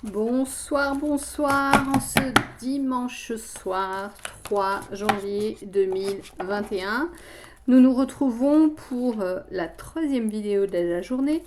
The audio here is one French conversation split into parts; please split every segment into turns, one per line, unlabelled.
Bonsoir, bonsoir, en ce dimanche soir 3 janvier 2021. Nous nous retrouvons pour la troisième vidéo de la journée.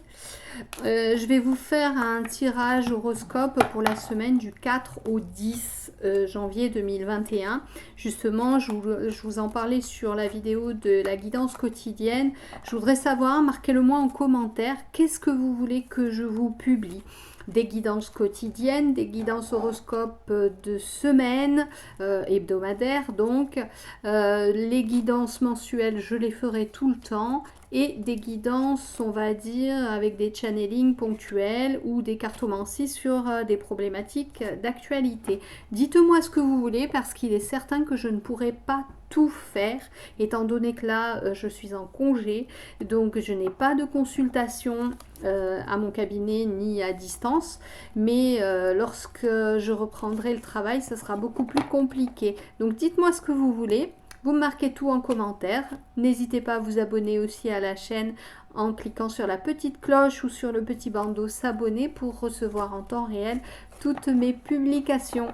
Je vais vous faire un tirage horoscope pour la semaine du 4 au 10 janvier 2021. Justement, je vous en parlais sur la vidéo de la guidance quotidienne. Je voudrais savoir, marquez-le-moi en commentaire, qu'est-ce que vous voulez que je vous publie ? Des guidances quotidiennes, des guidances horoscopes de semaine, hebdomadaires donc. Les guidances mensuelles, je les ferai tout le temps. Et des guidances, on va dire, avec des channelings ponctuels ou des cartomancies sur des problématiques d'actualité. Dites-moi ce que vous voulez parce qu'il est certain que je ne pourrai pas tout faire, étant donné que là, je suis en congé, donc je n'ai pas de consultation à mon cabinet ni à distance, mais lorsque je reprendrai le travail, ça sera beaucoup plus compliqué. Donc dites-moi ce que vous voulez. Vous marquez tout en commentaire. N'hésitez pas à vous abonner aussi à la chaîne en cliquant sur la petite cloche ou sur le petit bandeau s'abonner pour recevoir en temps réel toutes mes publications.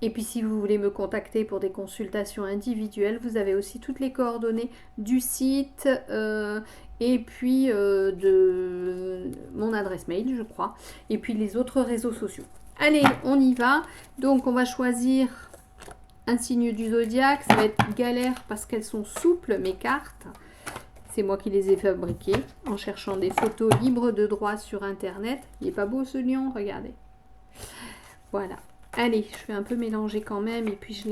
Et puis si vous voulez me contacter pour des consultations individuelles, vous avez aussi toutes les coordonnées du site et puis de mon adresse mail, je crois, et puis les autres réseaux sociaux. Allez, on y va. Donc on va choisir un signe du zodiaque. Ça va être galère parce qu'elles sont souples, mes cartes. C'est moi qui les ai fabriquées en cherchant des photos libres de droit sur internet. Il est pas beau ce lion, regardez. Voilà. Allez, je vais un peu mélanger quand même et puis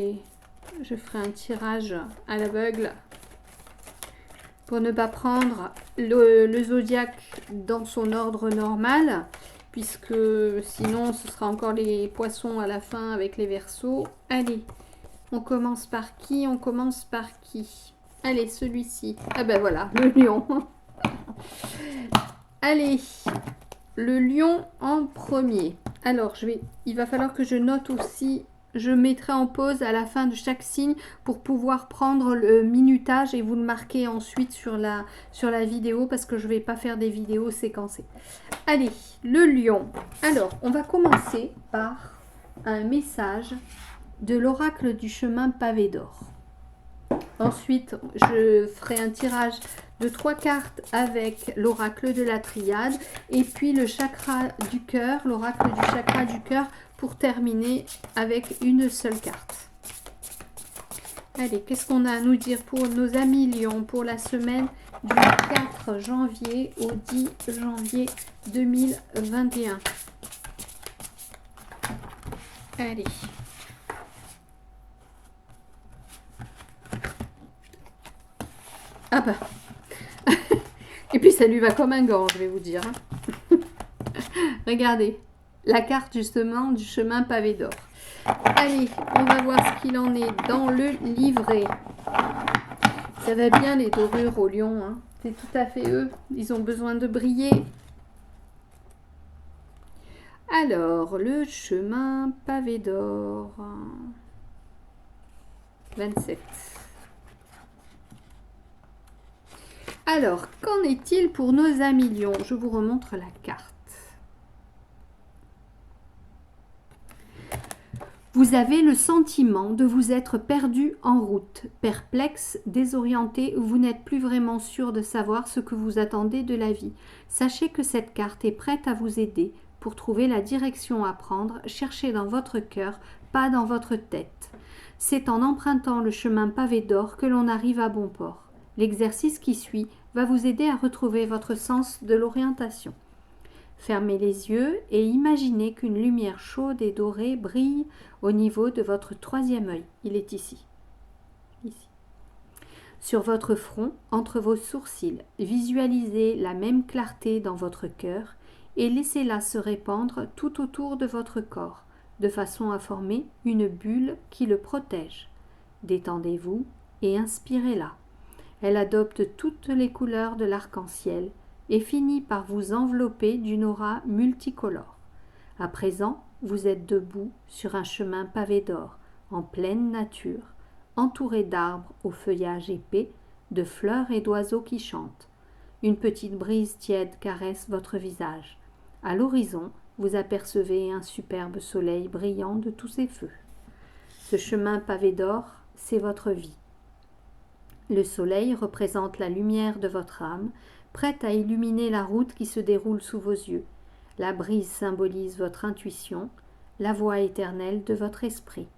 je ferai un tirage à l'aveugle pour ne pas prendre le zodiaque dans son ordre normal, puisque sinon ce sera encore les poissons à la fin avec les Verseaux. Allez, on commence par qui? On commence par qui? Allez, celui-ci. Ah ben voilà, le lion. Allez, le lion en premier. Alors, il va falloir que je note aussi, je mettrai en pause à la fin de chaque signe pour pouvoir prendre le minutage et vous le marquer ensuite sur la vidéo parce que je ne vais pas faire des vidéos séquencées. Allez, le lion. Alors, on va commencer par un message de l'oracle du chemin pavé d'or. Ensuite, je ferai un tirage de 3 cartes avec l'oracle de la triade et puis le chakra du cœur, l'oracle du chakra du cœur pour terminer avec une seule carte. Allez, qu'est-ce qu'on a à nous dire pour nos amis lions pour la semaine du 4 janvier au 10 janvier 2021? Allez. Ah bah. Et puis ça lui va comme un gant, je vais vous dire. Regardez, la carte justement du chemin pavé d'or. Allez, on va voir ce qu'il en est dans le livret. Ça va bien les dorures au lion, hein. C'est tout à fait eux. Ils ont besoin de briller. Alors, le chemin pavé d'or. 27. Alors, qu'en est-il pour nos amis lions? Je vous remontre la carte. Vous avez le sentiment de vous être perdu en route, perplexe, désorienté, vous n'êtes plus vraiment sûr de savoir ce que vous attendez de la vie. Sachez que cette carte est prête à vous aider pour trouver la direction à prendre, cherchez dans votre cœur, pas dans votre tête. C'est en empruntant le chemin pavé d'or que l'on arrive à bon port. L'exercice qui suit va vous aider à retrouver votre sens de l'orientation. Fermez les yeux et imaginez qu'une lumière chaude et dorée brille au niveau de votre troisième œil. Il est ici. Ici. Sur votre front, entre vos sourcils, visualisez la même clarté dans votre cœur et laissez-la se répandre tout autour de votre corps, de façon à former une bulle qui le protège. Détendez-vous et inspirez-la. Elle adopte toutes les couleurs de l'arc-en-ciel et finit par vous envelopper d'une aura multicolore. À présent, vous êtes debout sur un chemin pavé d'or, en pleine nature, entouré d'arbres au feuillage épais, de fleurs et d'oiseaux qui chantent. Une petite brise tiède caresse votre visage. À l'horizon, vous apercevez un superbe soleil brillant de tous ses feux. Ce chemin pavé d'or, c'est votre vie. Le soleil représente la lumière de votre âme, prête à illuminer la route qui se déroule sous vos yeux. La brise symbolise votre intuition, la voie éternelle de votre esprit.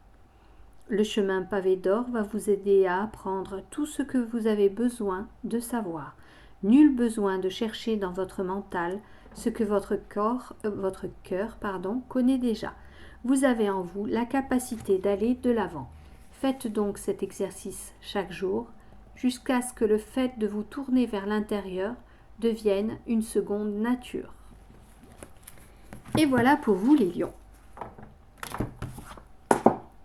Le chemin pavé d'or va vous aider à apprendre tout ce que vous avez besoin de savoir. Nul besoin de chercher dans votre mental ce que votre cœur connaît déjà. Vous avez en vous la capacité d'aller de l'avant. Faites donc cet exercice chaque jour, jusqu'à ce que le fait de vous tourner vers l'intérieur devienne une seconde nature. Et voilà pour vous les lions.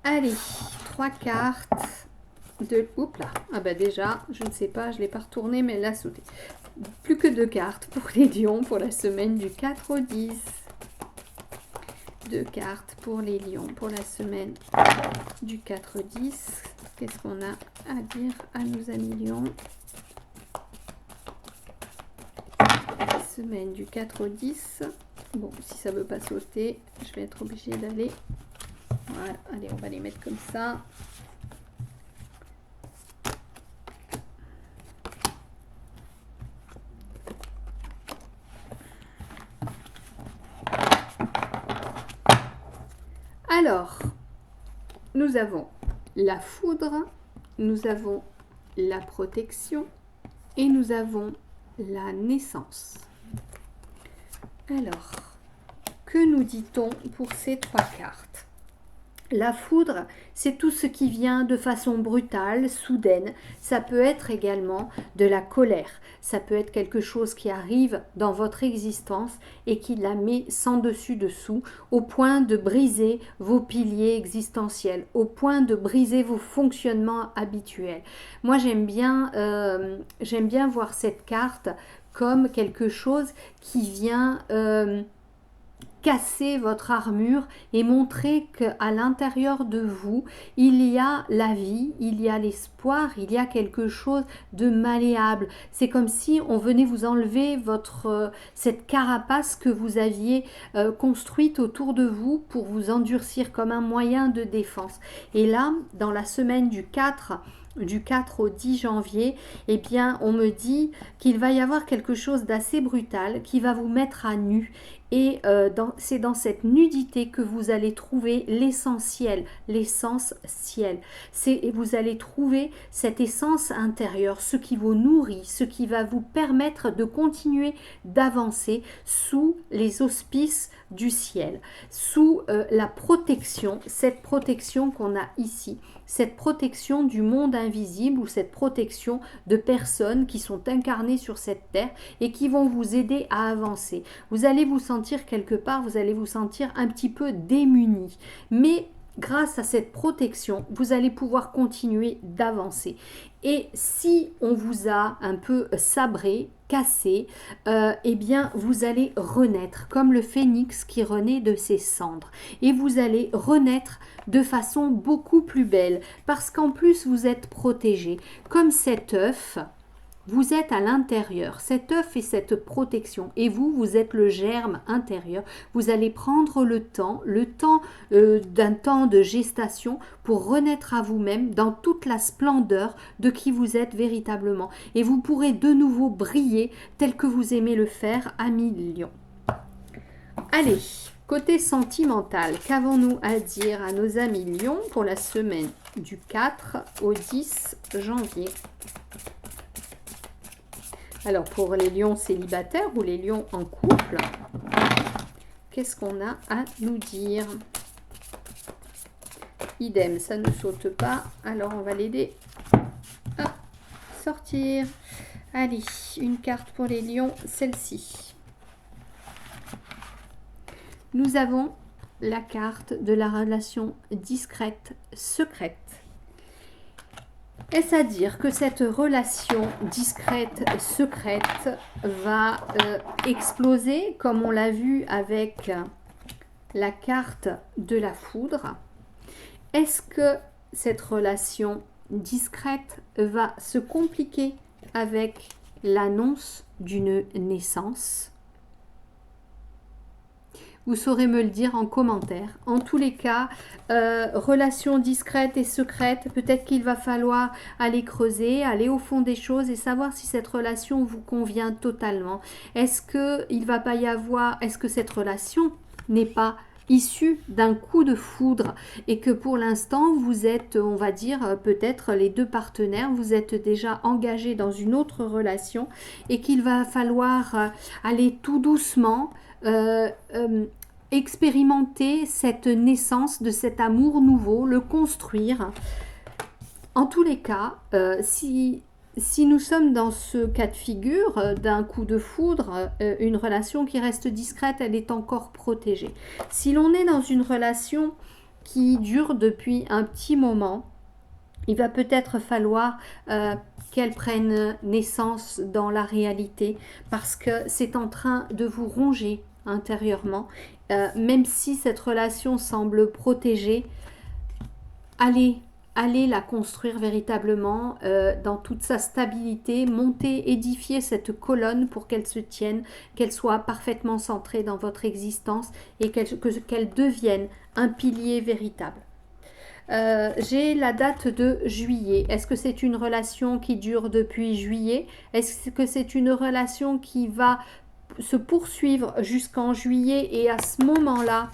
Allez, 3 cartes de... Oups là, ah bah déjà, je ne sais pas, je ne l'ai pas retourné, mais elle a sauté. Plus que 2 cartes pour les lions pour la semaine du 4 au 10. 2 cartes pour les lions pour la semaine du 4 au 10. Qu'est-ce qu'on a à dire à nos amis lions? Semaine du 4 au 10. Bon, si ça ne veut pas sauter, je vais être obligée d'aller... Voilà, allez, on va les mettre comme ça. Alors, nous avons la foudre, nous avons la protection et nous avons la naissance. Alors, que nous dit-on pour ces 3 cartes? La foudre, c'est tout ce qui vient de façon brutale, soudaine. Ça peut être également de la colère. Ça peut être quelque chose qui arrive dans votre existence et qui la met sans dessus-dessous, au point de briser vos piliers existentiels, au point de briser vos fonctionnements habituels. Moi, j'aime bien voir cette carte comme quelque chose qui vient... casser votre armure et montrer qu'à l'intérieur de vous, il y a la vie, il y a l'espoir, il y a quelque chose de malléable. C'est comme si on venait vous enlever cette carapace que vous aviez construite autour de vous pour vous endurcir comme un moyen de défense. Et là, dans la semaine du 4 au 10 janvier, eh bien, on me dit qu'il va y avoir quelque chose d'assez brutal qui va vous mettre à nu. Et c'est dans cette nudité que vous allez trouver l'essentiel, l'essence ciel. Vous allez trouver cette essence intérieure, ce qui vous nourrit, ce qui va vous permettre de continuer d'avancer sous les auspices du ciel, sous la protection, cette protection qu'on a ici, cette protection du monde invisible ou cette protection de personnes qui sont incarnées sur cette terre et qui vont vous aider à avancer. Vous allez vous sentir quelque part, vous allez vous sentir un petit peu démuni, mais grâce à cette protection, vous allez pouvoir continuer d'avancer. Et si on vous a un peu sabré, cassé, eh bien vous allez renaître comme le phénix qui renaît de ses cendres. Et vous allez renaître de façon beaucoup plus belle parce qu'en plus vous êtes protégé. Comme cet œuf, vous êtes à l'intérieur, cet œuf et cette protection, et vous êtes le germe intérieur. Vous allez prendre le temps d'un temps de gestation pour renaître à vous-même dans toute la splendeur de qui vous êtes véritablement. Et vous pourrez de nouveau briller tel que vous aimez le faire, amis lions. Allez, côté sentimental, qu'avons-nous à dire à nos amis lions pour la semaine du 4 au 10 janvier? Alors, pour les lions célibataires ou les lions en couple, qu'est-ce qu'on a à nous dire? Idem, ça ne saute pas. Alors, on va l'aider à sortir. Allez, une carte pour les lions, celle-ci. Nous avons la carte de la relation discrète, secrète. Est-ce à dire que cette relation discrète, secrète va exploser comme on l'a vu avec la carte de la foudre? Est-ce que cette relation discrète va se compliquer avec l'annonce d'une naissance? Vous saurez me le dire en commentaire. En tous les cas, relation discrète et secrète, peut-être qu'il va falloir aller creuser, aller au fond des choses et savoir si cette relation vous convient totalement. Est-ce qu'il va pas y avoir, est-ce que cette relation n'est pas issue d'un coup de foudre et que pour l'instant vous êtes, on va dire, peut-être les deux partenaires, vous êtes déjà engagés dans une autre relation et qu'il va falloir aller tout doucement expérimenter cette naissance de cet amour nouveau, le construire. En tous les cas, si nous sommes dans ce cas de figure d'un coup de foudre, une relation qui reste discrète, elle est encore protégée. Si l'on est dans une relation qui dure depuis un petit moment, il va peut-être falloir qu'elle prenne naissance dans la réalité parce que c'est en train de vous ronger intérieurement. Même si cette relation semble protégée, allez la construire véritablement dans toute sa stabilité, monter, édifier cette colonne pour qu'elle se tienne, qu'elle soit parfaitement centrée dans votre existence et qu'elle devienne un pilier véritable. J'ai la date de juillet. Est-ce que c'est une relation qui dure depuis juillet? Est-ce que c'est une relation qui va se poursuivre jusqu'en juillet et à ce moment-là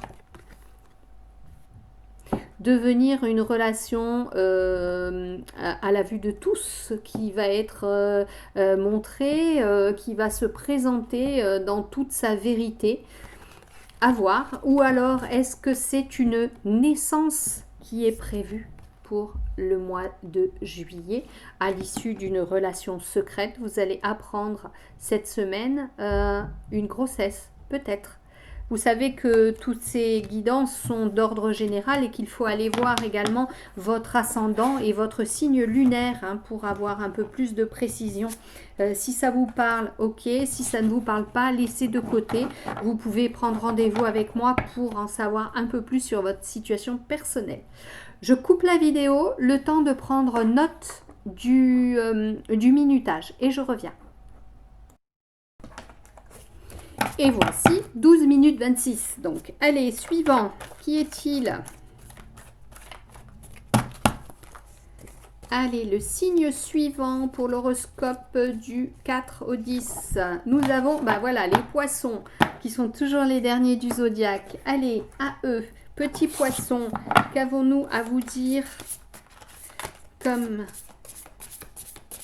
devenir une relation à la vue de tous qui va être montrée, qui va se présenter dans toute sa vérité? À voir. Ou alors est-ce que c'est une naissance qui est prévue pour le mois de juillet à l'issue d'une relation secrète? Vous allez apprendre cette semaine une grossesse, peut-être. Vous savez que toutes ces guidances sont d'ordre général et qu'il faut aller voir également votre ascendant et votre signe lunaire pour avoir un peu plus de précision. Si ça vous parle, ok. Si ça ne vous parle pas, laissez de côté. Vous pouvez prendre rendez-vous avec moi pour en savoir un peu plus sur votre situation personnelle. Je coupe la vidéo, le temps de prendre note du minutage et je reviens. Et voici 12 minutes 26. Donc, allez, suivant. Qui est-il? Allez, le signe suivant pour l'horoscope du 4 au 10. Nous avons, voilà, les poissons qui sont toujours les derniers du zodiaque. Allez, à eux, petits poissons, qu'avons-nous à vous dire comme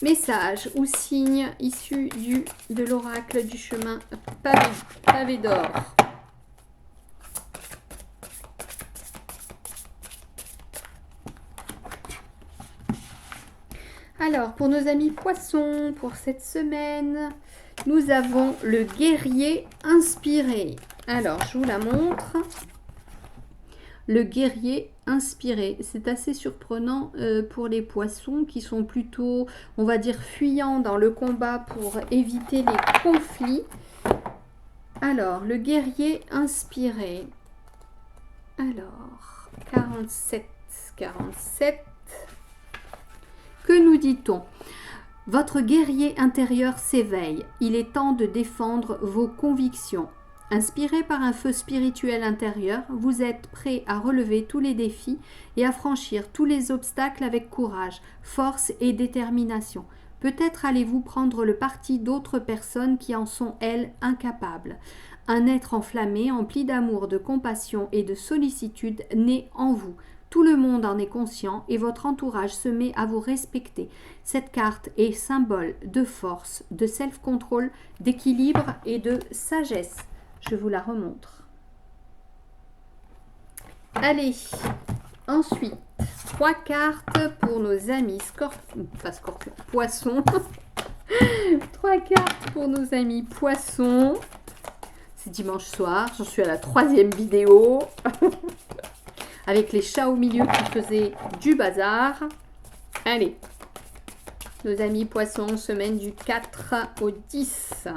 message ou signe issu de l'oracle du chemin pavé d'or? Alors, pour nos amis poissons, pour cette semaine, nous avons le guerrier inspiré. Alors, je vous la montre. Le guerrier inspiré, c'est assez surprenant pour les poissons qui sont plutôt, on va dire, fuyants dans le combat pour éviter les conflits. Alors, le guerrier inspiré. Alors, 47. Que nous dit-on? Votre guerrier intérieur s'éveille. Il est temps de défendre vos convictions. Inspiré par un feu spirituel intérieur, vous êtes prêt à relever tous les défis et à franchir tous les obstacles avec courage, force et détermination. Peut-être allez-vous prendre le parti d'autres personnes qui en sont, elles, incapables. Un être enflammé, empli d'amour, de compassion et de sollicitude naît en vous. Tout le monde en est conscient et votre entourage se met à vous respecter. Cette carte est symbole de force, de self-control, d'équilibre et de sagesse. Je vous la remontre. Allez, ensuite, 3 cartes pour nos amis poissons. 3 cartes pour nos amis poissons. C'est dimanche soir, j'en suis à la 3e vidéo. Avec les chats au milieu qui faisaient du bazar. Allez, nos amis poissons, semaine du 4 au 10.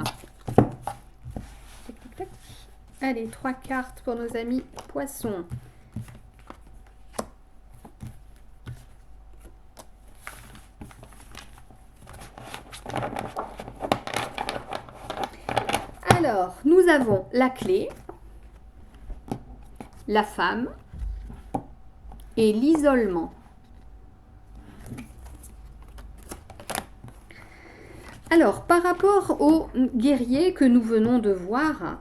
Allez, 3 cartes pour nos amis poissons. Alors, nous avons la clé. la femme et l'isolement. Alors, par rapport au guerrier que nous venons de voir,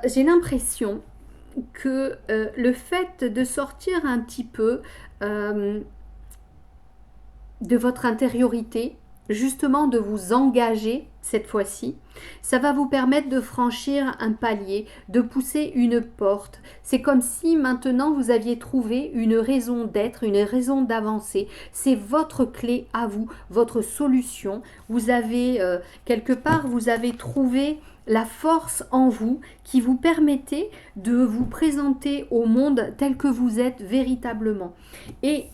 j'ai l'impression que le fait de sortir un petit peu de votre intériorité, justement de vous engager cette fois-ci, ça va vous permettre de franchir un palier, de pousser une porte. C'est comme si maintenant vous aviez trouvé une raison d'être, une raison d'avancer. C'est votre clé à vous, votre solution. Vous avez, quelque part, vous avez trouvé la force en vous qui vous permettait de vous présenter au monde tel que vous êtes véritablement. Et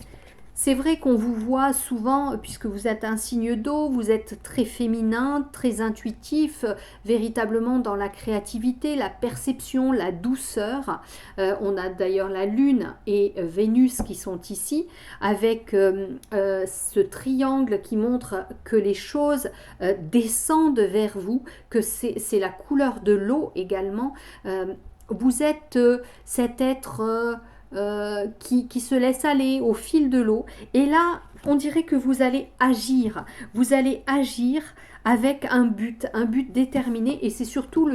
c'est vrai qu'on vous voit souvent, puisque vous êtes un signe d'eau, vous êtes très féminin, très intuitif, véritablement dans la créativité, la perception, la douceur. On a d'ailleurs la Lune et Vénus qui sont ici, avec ce triangle qui montre que les choses descendent vers vous, que c'est la couleur de l'eau également. Vous êtes cet être... qui se laisse aller au fil de l'eau. Et là, on dirait que vous allez agir. Vous allez agir avec un but déterminé. Et c'est surtout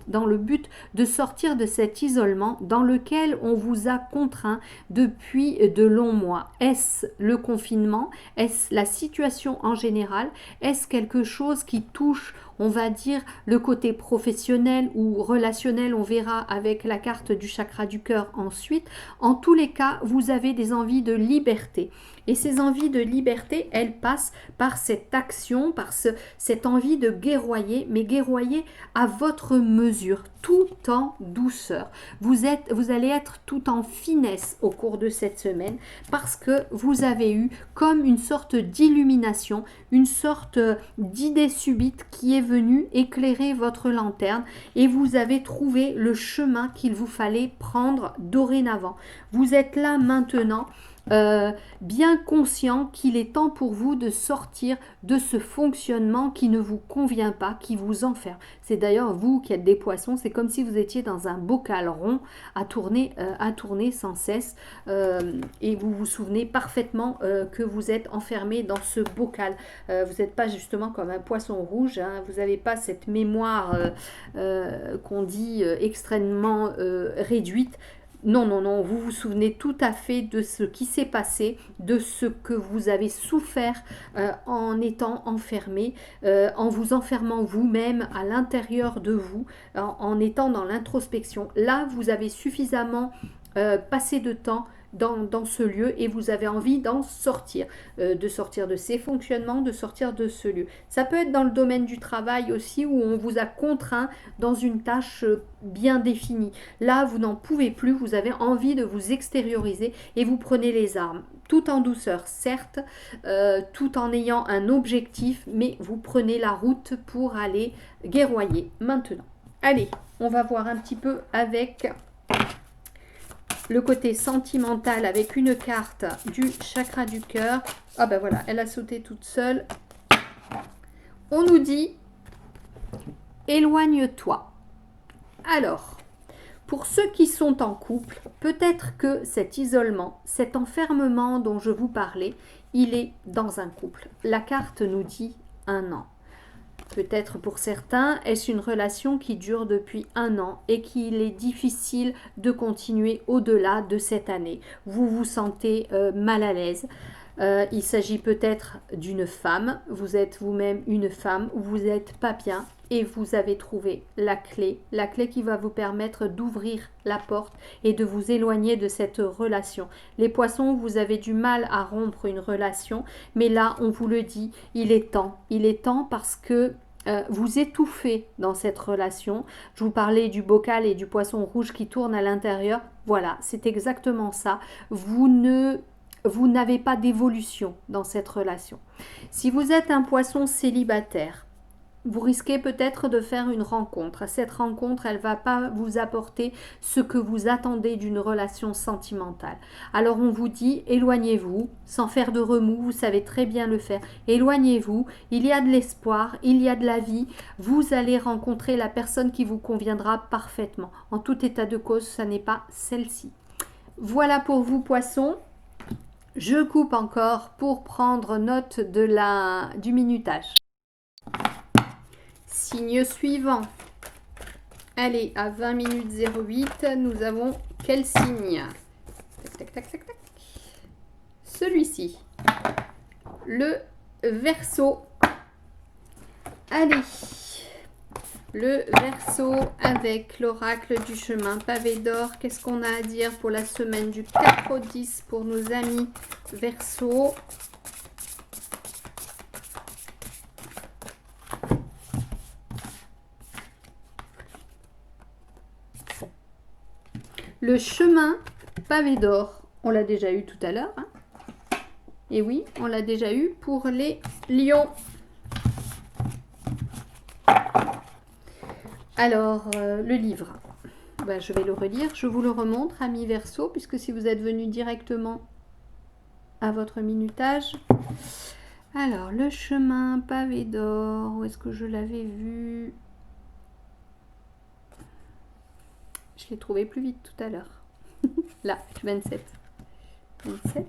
dans le but de sortir de cet isolement dans lequel on vous a contraint depuis de longs mois. Est-ce le confinement? Est-ce la situation en général? Est-ce quelque chose qui touche, on va dire, le côté professionnel ou relationnel? On verra avec la carte du chakra du cœur ensuite. En tous les cas, vous avez des envies de liberté. Et ces envies de liberté, elles passent par cette action, par cette envie de guerroyer, mais guerroyer à votre mesure, tout en douceur. Vous allez être tout en finesse au cours de cette semaine parce que vous avez eu comme une sorte d'illumination, une sorte d'idée subite qui est venue éclairer votre lanterne et vous avez trouvé le chemin qu'il vous fallait prendre dorénavant. Vous êtes là maintenant. Bien conscient qu'il est temps pour vous de sortir de ce fonctionnement qui ne vous convient pas, qui vous enferme. C'est d'ailleurs vous qui êtes des poissons, c'est comme si vous étiez dans un bocal rond à tourner sans cesse et vous vous souvenez parfaitement que vous êtes enfermé dans ce bocal. Vous n'êtes pas justement comme un poisson rouge, hein, vous n'avez pas cette mémoire qu'on dit extrêmement réduite. Non, non, non, vous vous souvenez tout à fait de ce qui s'est passé, de ce que vous avez souffert en étant enfermé, en vous enfermant vous-même à l'intérieur de vous, en étant dans l'introspection. Là, vous avez suffisamment passé de temps dans ce lieu et vous avez envie d'en sortir, de sortir de ces fonctionnements, de sortir de ce lieu. Ça peut être dans le domaine du travail aussi où on vous a contraint dans une tâche bien définie. Là, vous n'en pouvez plus, vous avez envie de vous extérioriser et vous prenez les armes. Tout en douceur, certes, tout en ayant un objectif, mais vous prenez la route pour aller guerroyer maintenant. Allez, on va voir un petit peu avec le côté sentimental avec une carte du chakra du cœur. Ah ben voilà, elle a sauté toute seule. On nous dit éloigne-toi. Alors, pour ceux qui sont en couple, peut-être que cet isolement, cet enfermement dont je vous parlais, il est dans un couple. La carte nous dit 1 an. Peut-être pour certains, est-ce une relation qui dure depuis 1 an et qu'il est difficile de continuer au-delà de cette année. Vous vous sentez mal à l'aise. Il s'agit peut-être d'une femme. Vous êtes vous-même une femme. Vous n'êtes pas bien et vous avez trouvé la clé qui va vous permettre d'ouvrir la porte et de vous éloigner de cette relation. Les poissons, vous avez du mal à rompre une relation, mais là, on vous le dit, il est temps parce que vous étouffez dans cette relation. Je vous parlais du bocal et du poisson rouge qui tourne à l'intérieur. Voilà, c'est exactement ça. Vous n'avez pas d'évolution dans cette relation. Si vous êtes un poisson célibataire, vous risquez peut-être de faire une rencontre. Cette rencontre, elle ne va pas vous apporter ce que vous attendez d'une relation sentimentale. Alors on vous dit, éloignez-vous, sans faire de remous, vous savez très bien le faire. Éloignez-vous, il y a de l'espoir, il y a de la vie. Vous allez rencontrer la personne qui vous conviendra parfaitement. En tout état de cause, ça n'est pas celle-ci. Voilà pour vous, poissons. Je coupe encore pour prendre note du minutage. Signe suivant. Allez, à 20 minutes 08, nous avons quel signe? Tac, tac, tac, tac, tac. Celui-ci. Le Verseau. Allez. Le Verseau avec l'oracle du chemin pavé d'or. Qu'est-ce qu'on a à dire pour la semaine du 4 au 10 pour nos amis Verseau? Le chemin pavé d'or, on l'a déjà eu tout à l'heure. Hein. Et oui, on l'a déjà eu pour les lions. Alors, le livre, ben, je vais le relire. Je vous le remontre, amis Verseau, puisque si vous êtes venu directement à votre minutage. Alors, le chemin pavé d'or, où est-ce que je l'avais vu? Je l'ai trouvé plus vite tout à l'heure. Là, 27. 27.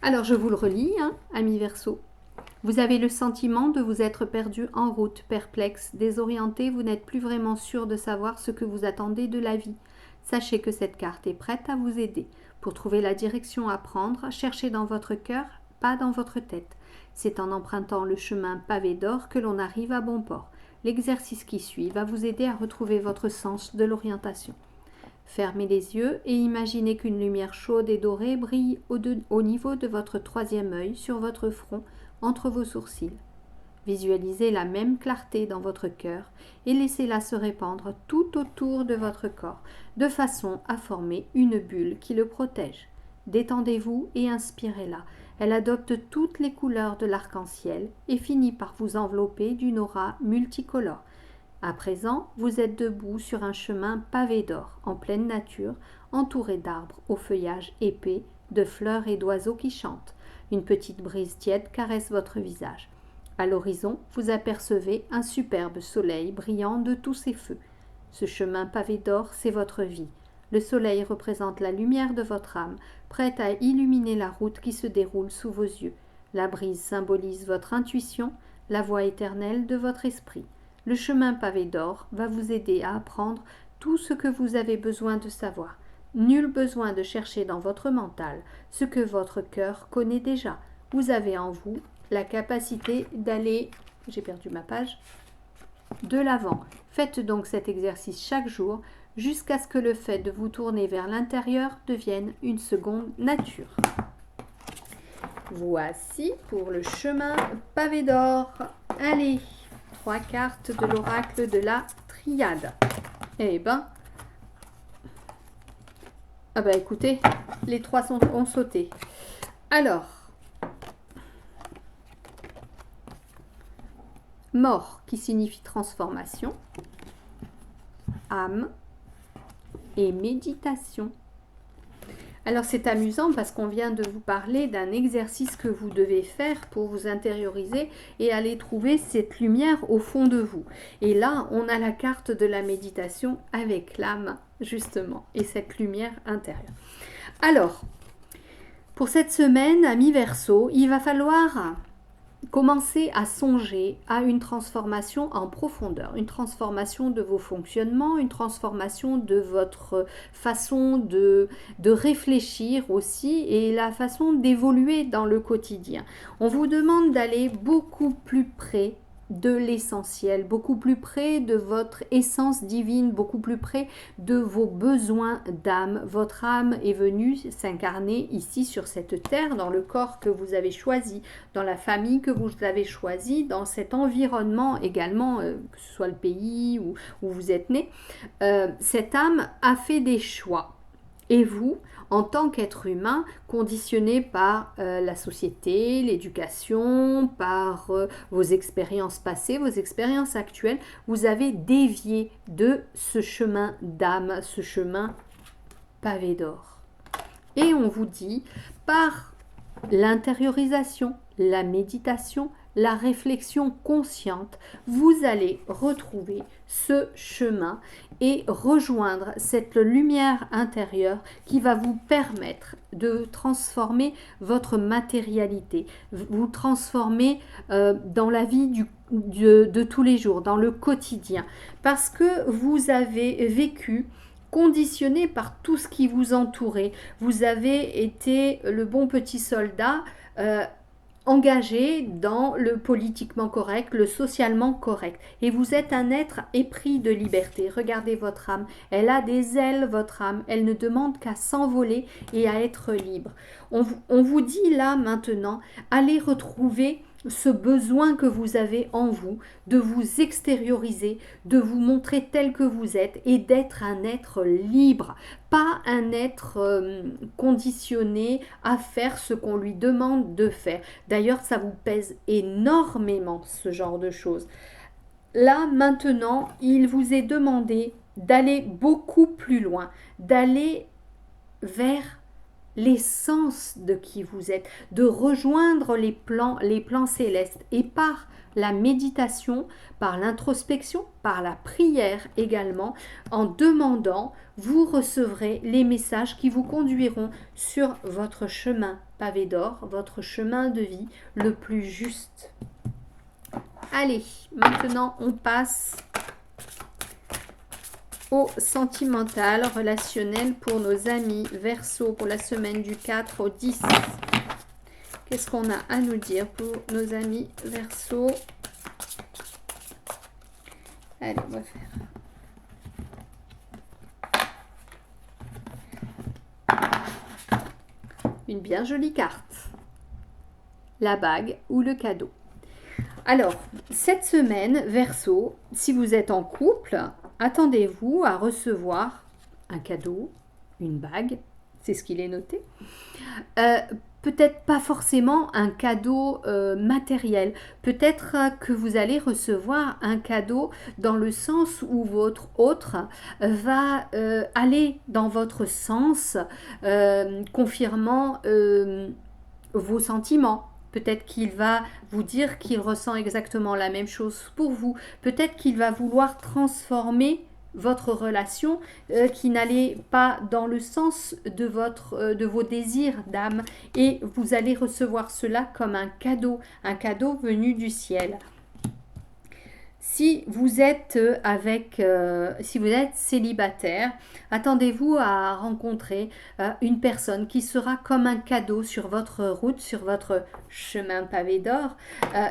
Alors, je vous le relis, hein, amis Verseau. Vous avez le sentiment de vous être perdu en route, perplexe, désorienté, vous n'êtes plus vraiment sûr de savoir ce que vous attendez de la vie. Sachez que cette carte est prête à vous aider. Pour trouver la direction à prendre, cherchez dans votre cœur, pas dans votre tête. C'est en empruntant le chemin pavé d'or que l'on arrive à bon port. L'exercice qui suit va vous aider à retrouver votre sens de l'orientation. Fermez les yeux et imaginez qu'une lumière chaude et dorée brille au niveau de votre troisième œil, sur votre front, entre vos sourcils. Visualisez la même clarté dans votre cœur et laissez-la se répandre tout autour de votre corps, de façon à former une bulle qui le protège. Détendez-vous et inspirez-la. Elle adopte toutes les couleurs de l'arc-en-ciel et finit par vous envelopper d'une aura multicolore. À présent, vous êtes debout sur un chemin pavé d'or, en pleine nature, entouré d'arbres au feuillage épais, de fleurs et d'oiseaux qui chantent. Une petite brise tiède caresse votre visage. À l'horizon, vous apercevez un superbe soleil brillant de tous ses feux. Ce chemin pavé d'or, c'est votre vie. Le soleil représente la lumière de votre âme, prête à illuminer la route qui se déroule sous vos yeux. La brise symbolise votre intuition, la voie éternelle de votre esprit. Le chemin pavé d'or va vous aider à apprendre tout ce que vous avez besoin de savoir. Nul besoin de chercher dans votre mental ce que votre cœur connaît déjà. Vous avez en vous la capacité d'aller, j'ai perdu ma page, de l'avant. Faites donc cet exercice chaque jour jusqu'à ce que le fait de vous tourner vers l'intérieur devienne une seconde nature. Voici pour le chemin pavé d'or. Allez, 3 cartes de l'oracle de la triade. Eh ben, ah bah écoutez, les 3 ont sauté. Alors, mort qui signifie transformation, âme et méditation. Alors c'est amusant parce qu'on vient de vous parler d'un exercice que vous devez faire pour vous intérioriser et aller trouver cette lumière au fond de vous. Et là, on a la carte de la méditation avec l'âme, justement, et cette lumière intérieure. Alors, pour cette semaine, amis Verseau, il va falloir commencer à songer à une transformation en profondeur, une transformation de vos fonctionnements, une transformation de votre façon de réfléchir aussi et la façon d'évoluer dans le quotidien. On vous demande d'aller beaucoup plus près de l'essentiel, beaucoup plus près de votre essence divine, beaucoup plus près de vos besoins d'âme. Votre âme est venue s'incarner ici sur cette terre, dans le corps que vous avez choisi, dans la famille que vous avez choisie, dans cet environnement également, que ce soit le pays où vous êtes né. Cette âme a fait des choix. Et vous, en tant qu'être humain, conditionné par la société, l'éducation, par vos expériences passées, vos expériences actuelles, vous avez dévié de ce chemin d'âme, ce chemin pavé d'or. Et on vous dit, par l'intériorisation, la méditation, la réflexion consciente, vous allez retrouver ce chemin et rejoindre cette lumière intérieure qui va vous permettre de transformer votre matérialité, vous transformer dans la vie de tous les jours, dans le quotidien, parce que vous avez vécu conditionné par tout ce qui vous entourait. Vous avez été le bon petit soldat engagé dans le politiquement correct, le socialement correct. Et vous êtes un être épris de liberté. Regardez votre âme. Elle a des ailes, votre âme. Elle ne demande qu'à s'envoler et à être libre. On vous dit là maintenant, allez retrouver ce besoin que vous avez en vous de vous extérioriser, de vous montrer tel que vous êtes et d'être un être libre, pas un être conditionné à faire ce qu'on lui demande de faire. D'ailleurs, ça vous pèse énormément ce genre de choses. Là, maintenant, il vous est demandé d'aller beaucoup plus loin, d'aller vers l'essence de qui vous êtes, de rejoindre les plans célestes et par la méditation, par l'introspection, par la prière également, en demandant, vous recevrez les messages qui vous conduiront sur votre chemin pavé d'or, votre chemin de vie le plus juste. Allez, maintenant on passe au sentimental, relationnel pour nos amis Verseau pour la semaine du 4 au 10. Qu'est-ce qu'on a à nous dire pour nos amis Verseau? Allez, on va faire. Une bien jolie carte. La bague ou le cadeau. Alors, cette semaine, Verseau, si vous êtes en couple, attendez-vous à recevoir un cadeau, une bague, c'est ce qu'il est noté. Peut-être pas forcément un cadeau matériel. Peut-être que vous allez recevoir un cadeau dans le sens où votre autre va aller dans votre sens, confirmant vos sentiments. Peut-être qu'il va vous dire qu'il ressent exactement la même chose pour vous. Peut-être qu'il va vouloir transformer votre relation qui n'allait pas dans le sens de vos désirs d'âme. Et vous allez recevoir cela comme un cadeau venu du ciel. Si vous êtes si vous êtes célibataire, attendez-vous à rencontrer une personne qui sera comme un cadeau sur votre route, sur votre chemin pavé d'or,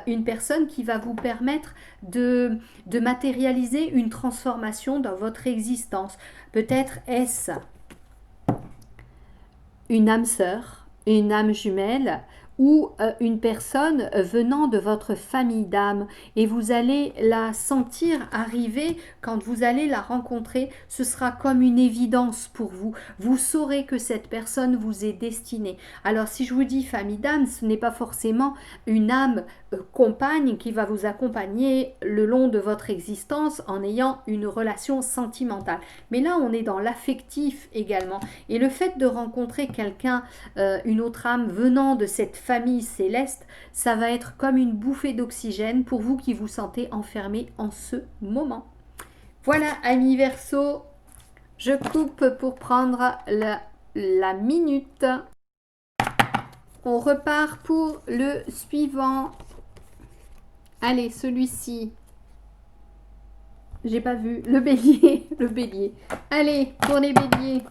une personne qui va vous permettre de matérialiser une transformation dans votre existence. Peut-être est-ce une âme sœur, une âme jumelle, ou une personne venant de votre famille d'âme et vous allez la sentir arriver quand vous allez la rencontrer, ce sera comme une évidence pour vous. Vous saurez que cette personne vous est destinée. Alors si je vous dis famille d'âme, ce n'est pas forcément une âme compagne qui va vous accompagner le long de votre existence en ayant une relation sentimentale. Mais là, on est dans l'affectif également. Et le fait de rencontrer quelqu'un, une autre âme venant de cette famille céleste, ça va être comme une bouffée d'oxygène pour vous qui vous sentez enfermé en ce moment. Voilà, amis Verseau, je coupe pour prendre la minute. On repart pour le suivant. Allez, celui-ci. J'ai pas vu. Le bélier. Le bélier. Allez, pour les béliers.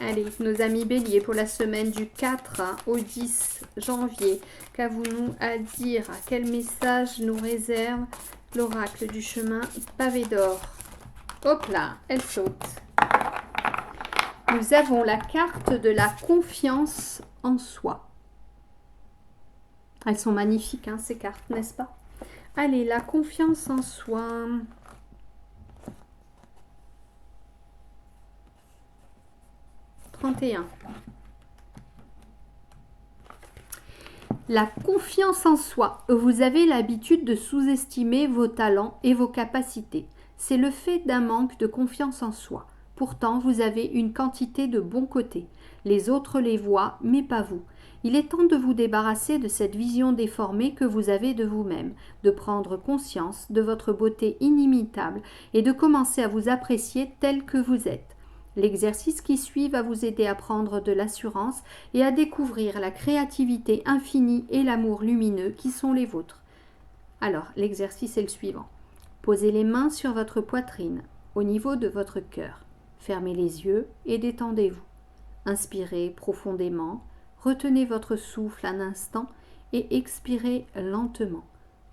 Allez, nos amis béliers, pour la semaine du 4 au 10 janvier, qu'avons-nous à dire? Quel message nous réserve l'oracle du chemin pavé d'or? Hop là, elle saute. Nous avons la carte de la confiance en soi. Elles sont magnifiques, hein, ces cartes, n'est-ce pas? Allez, la confiance en soi. 31. La confiance en soi. Vous avez l'habitude de sous-estimer vos talents et vos capacités. C'est le fait d'un manque de confiance en soi. Pourtant, vous avez une quantité de bons côtés. Les autres les voient, mais pas vous. Il est temps de vous débarrasser de cette vision déformée que vous avez de vous-même, de prendre conscience de votre beauté inimitable et de commencer à vous apprécier tel que vous êtes. L'exercice qui suit va vous aider à prendre de l'assurance et à découvrir la créativité infinie et l'amour lumineux qui sont les vôtres. Alors, l'exercice est le suivant. Posez les mains sur votre poitrine, au niveau de votre cœur. Fermez les yeux et détendez-vous. Inspirez profondément, retenez votre souffle un instant et expirez lentement.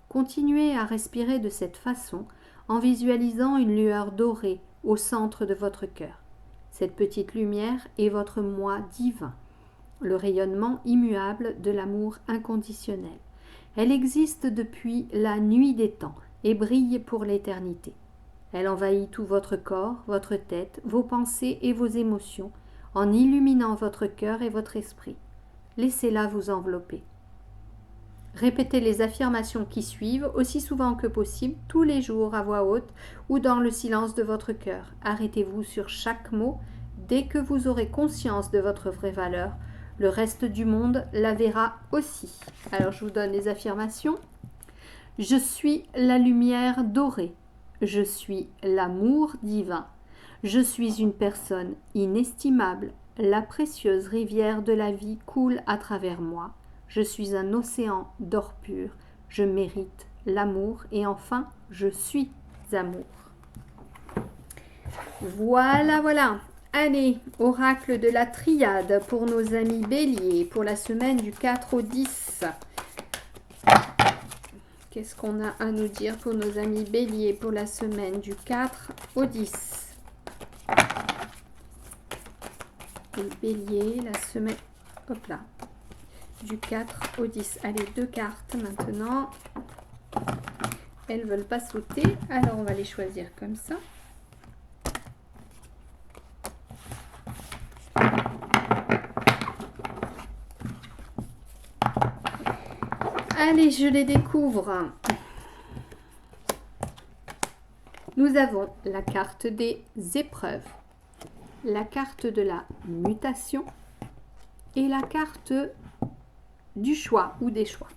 Continuez à respirer de cette façon en visualisant une lueur dorée au centre de votre cœur. Cette petite lumière est votre moi divin, le rayonnement immuable de l'amour inconditionnel. Elle existe depuis la nuit des temps et brille pour l'éternité. Elle envahit tout votre corps, votre tête, vos pensées et vos émotions, en illuminant votre cœur et votre esprit. Laissez-la vous envelopper. Répétez les affirmations qui suivent aussi souvent que possible, tous les jours à voix haute ou dans le silence de votre cœur. Arrêtez-vous sur chaque mot. Dès que vous aurez conscience de votre vraie valeur, le reste du monde la verra aussi. Alors je vous donne les affirmations. Je suis la lumière dorée. Je suis l'amour divin. Je suis une personne inestimable. La précieuse rivière de la vie coule à travers moi. Je suis un océan d'or pur. Je mérite l'amour. Et enfin, je suis amour. Voilà, voilà. Allez, oracle de la triade pour nos amis béliers pour la semaine du 4 au 10. Qu'est-ce qu'on a à nous dire pour nos amis béliers pour la semaine du 4 au 10? Les béliers, la semaine... Hop là. Du 4 au 10. Allez, 2 cartes maintenant. Elles ne veulent pas sauter. Alors, on va les choisir comme ça. Allez, je les découvre. Nous avons la carte des épreuves, la carte de la mutation et la carte du choix ou des choix.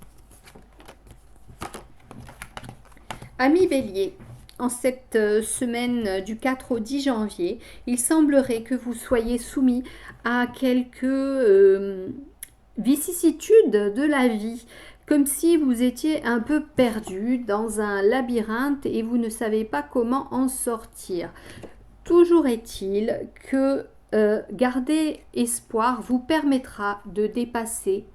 Amis béliers, en cette semaine du 4 au 10 janvier, il semblerait que vous soyez soumis à quelques vicissitudes de la vie, comme si vous étiez un peu perdu dans un labyrinthe et vous ne savez pas comment en sortir. Toujours est-il que garder espoir vous permettra de dépasser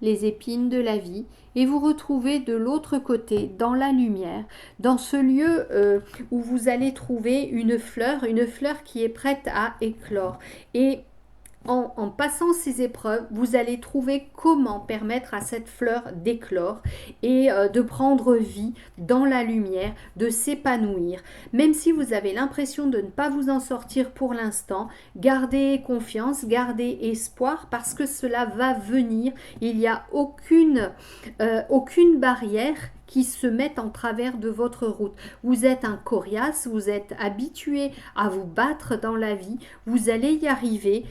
les épines de la vie et vous retrouver de l'autre côté, dans la lumière, dans ce lieu où vous allez trouver une fleur qui est prête à éclore. Et en passant ces épreuves, vous allez trouver comment permettre à cette fleur d'éclore et de prendre vie dans la lumière, de s'épanouir. Même si vous avez l'impression de ne pas vous en sortir pour l'instant, gardez confiance, gardez espoir parce que cela va venir. Il n'y a aucune barrière qui se mettent en travers de votre route. Vous êtes un coriace, vous êtes habitué à vous battre dans la vie, vous allez y arriver.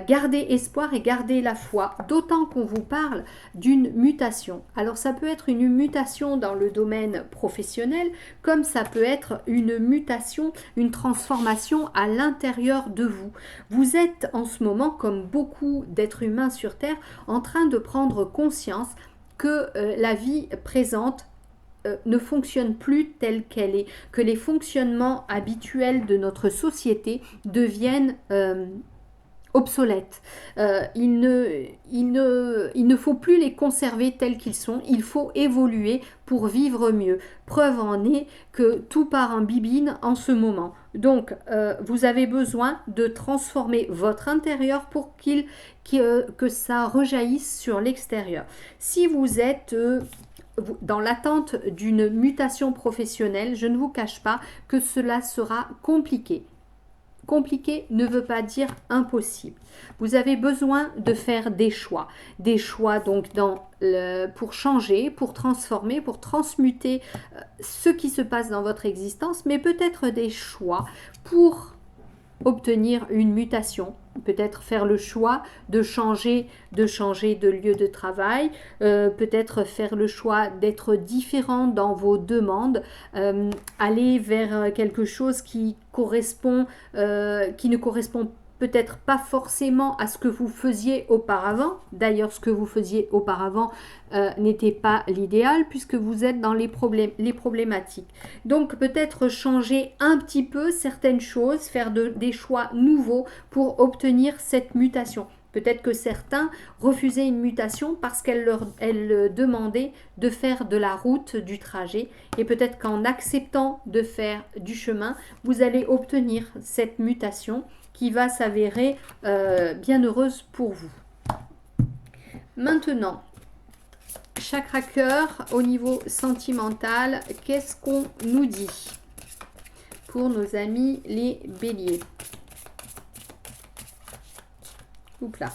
Gardez espoir et gardez la foi, d'autant qu'on vous parle d'une mutation. Alors ça peut être une mutation dans le domaine professionnel, comme ça peut être une mutation, une transformation à l'intérieur de vous. Vous êtes en ce moment, comme beaucoup d'êtres humains sur Terre, en train de prendre conscience que la vie présente ne fonctionne plus telle qu'elle est, que les fonctionnements habituels de notre société deviennent obsolètes. Il ne faut plus les conserver tels qu'ils sont, il faut évoluer pour vivre mieux. Preuve en est que tout part en bibine en ce moment. Donc, vous avez besoin de transformer votre intérieur pour que ça rejaillisse sur l'extérieur. Si vous êtes dans l'attente d'une mutation professionnelle, je ne vous cache pas que cela sera compliqué. Compliqué ne veut pas dire impossible. Vous avez besoin de faire des choix donc pour changer, pour transformer, pour transmuter ce qui se passe dans votre existence, mais peut-être des choix pour obtenir une mutation, peut-être faire le choix de changer de lieu de travail, peut-être faire le choix d'être différent dans vos demandes, aller vers quelque chose qui ne correspond peut-être pas forcément à ce que vous faisiez auparavant. D'ailleurs, ce que vous faisiez auparavant n'était pas l'idéal puisque vous êtes dans les problématiques. Donc, peut-être changer un petit peu certaines choses, faire des choix nouveaux pour obtenir cette mutation. Peut-être que certains refusaient une mutation parce qu'elle leur demandait de faire de la route, du trajet. Et peut-être qu'en acceptant de faire du chemin, vous allez obtenir cette mutation qui va s'avérer bien heureuse pour vous. Maintenant, chakra cœur au niveau sentimental, qu'est-ce qu'on nous dit pour nos amis les béliers? Oups là.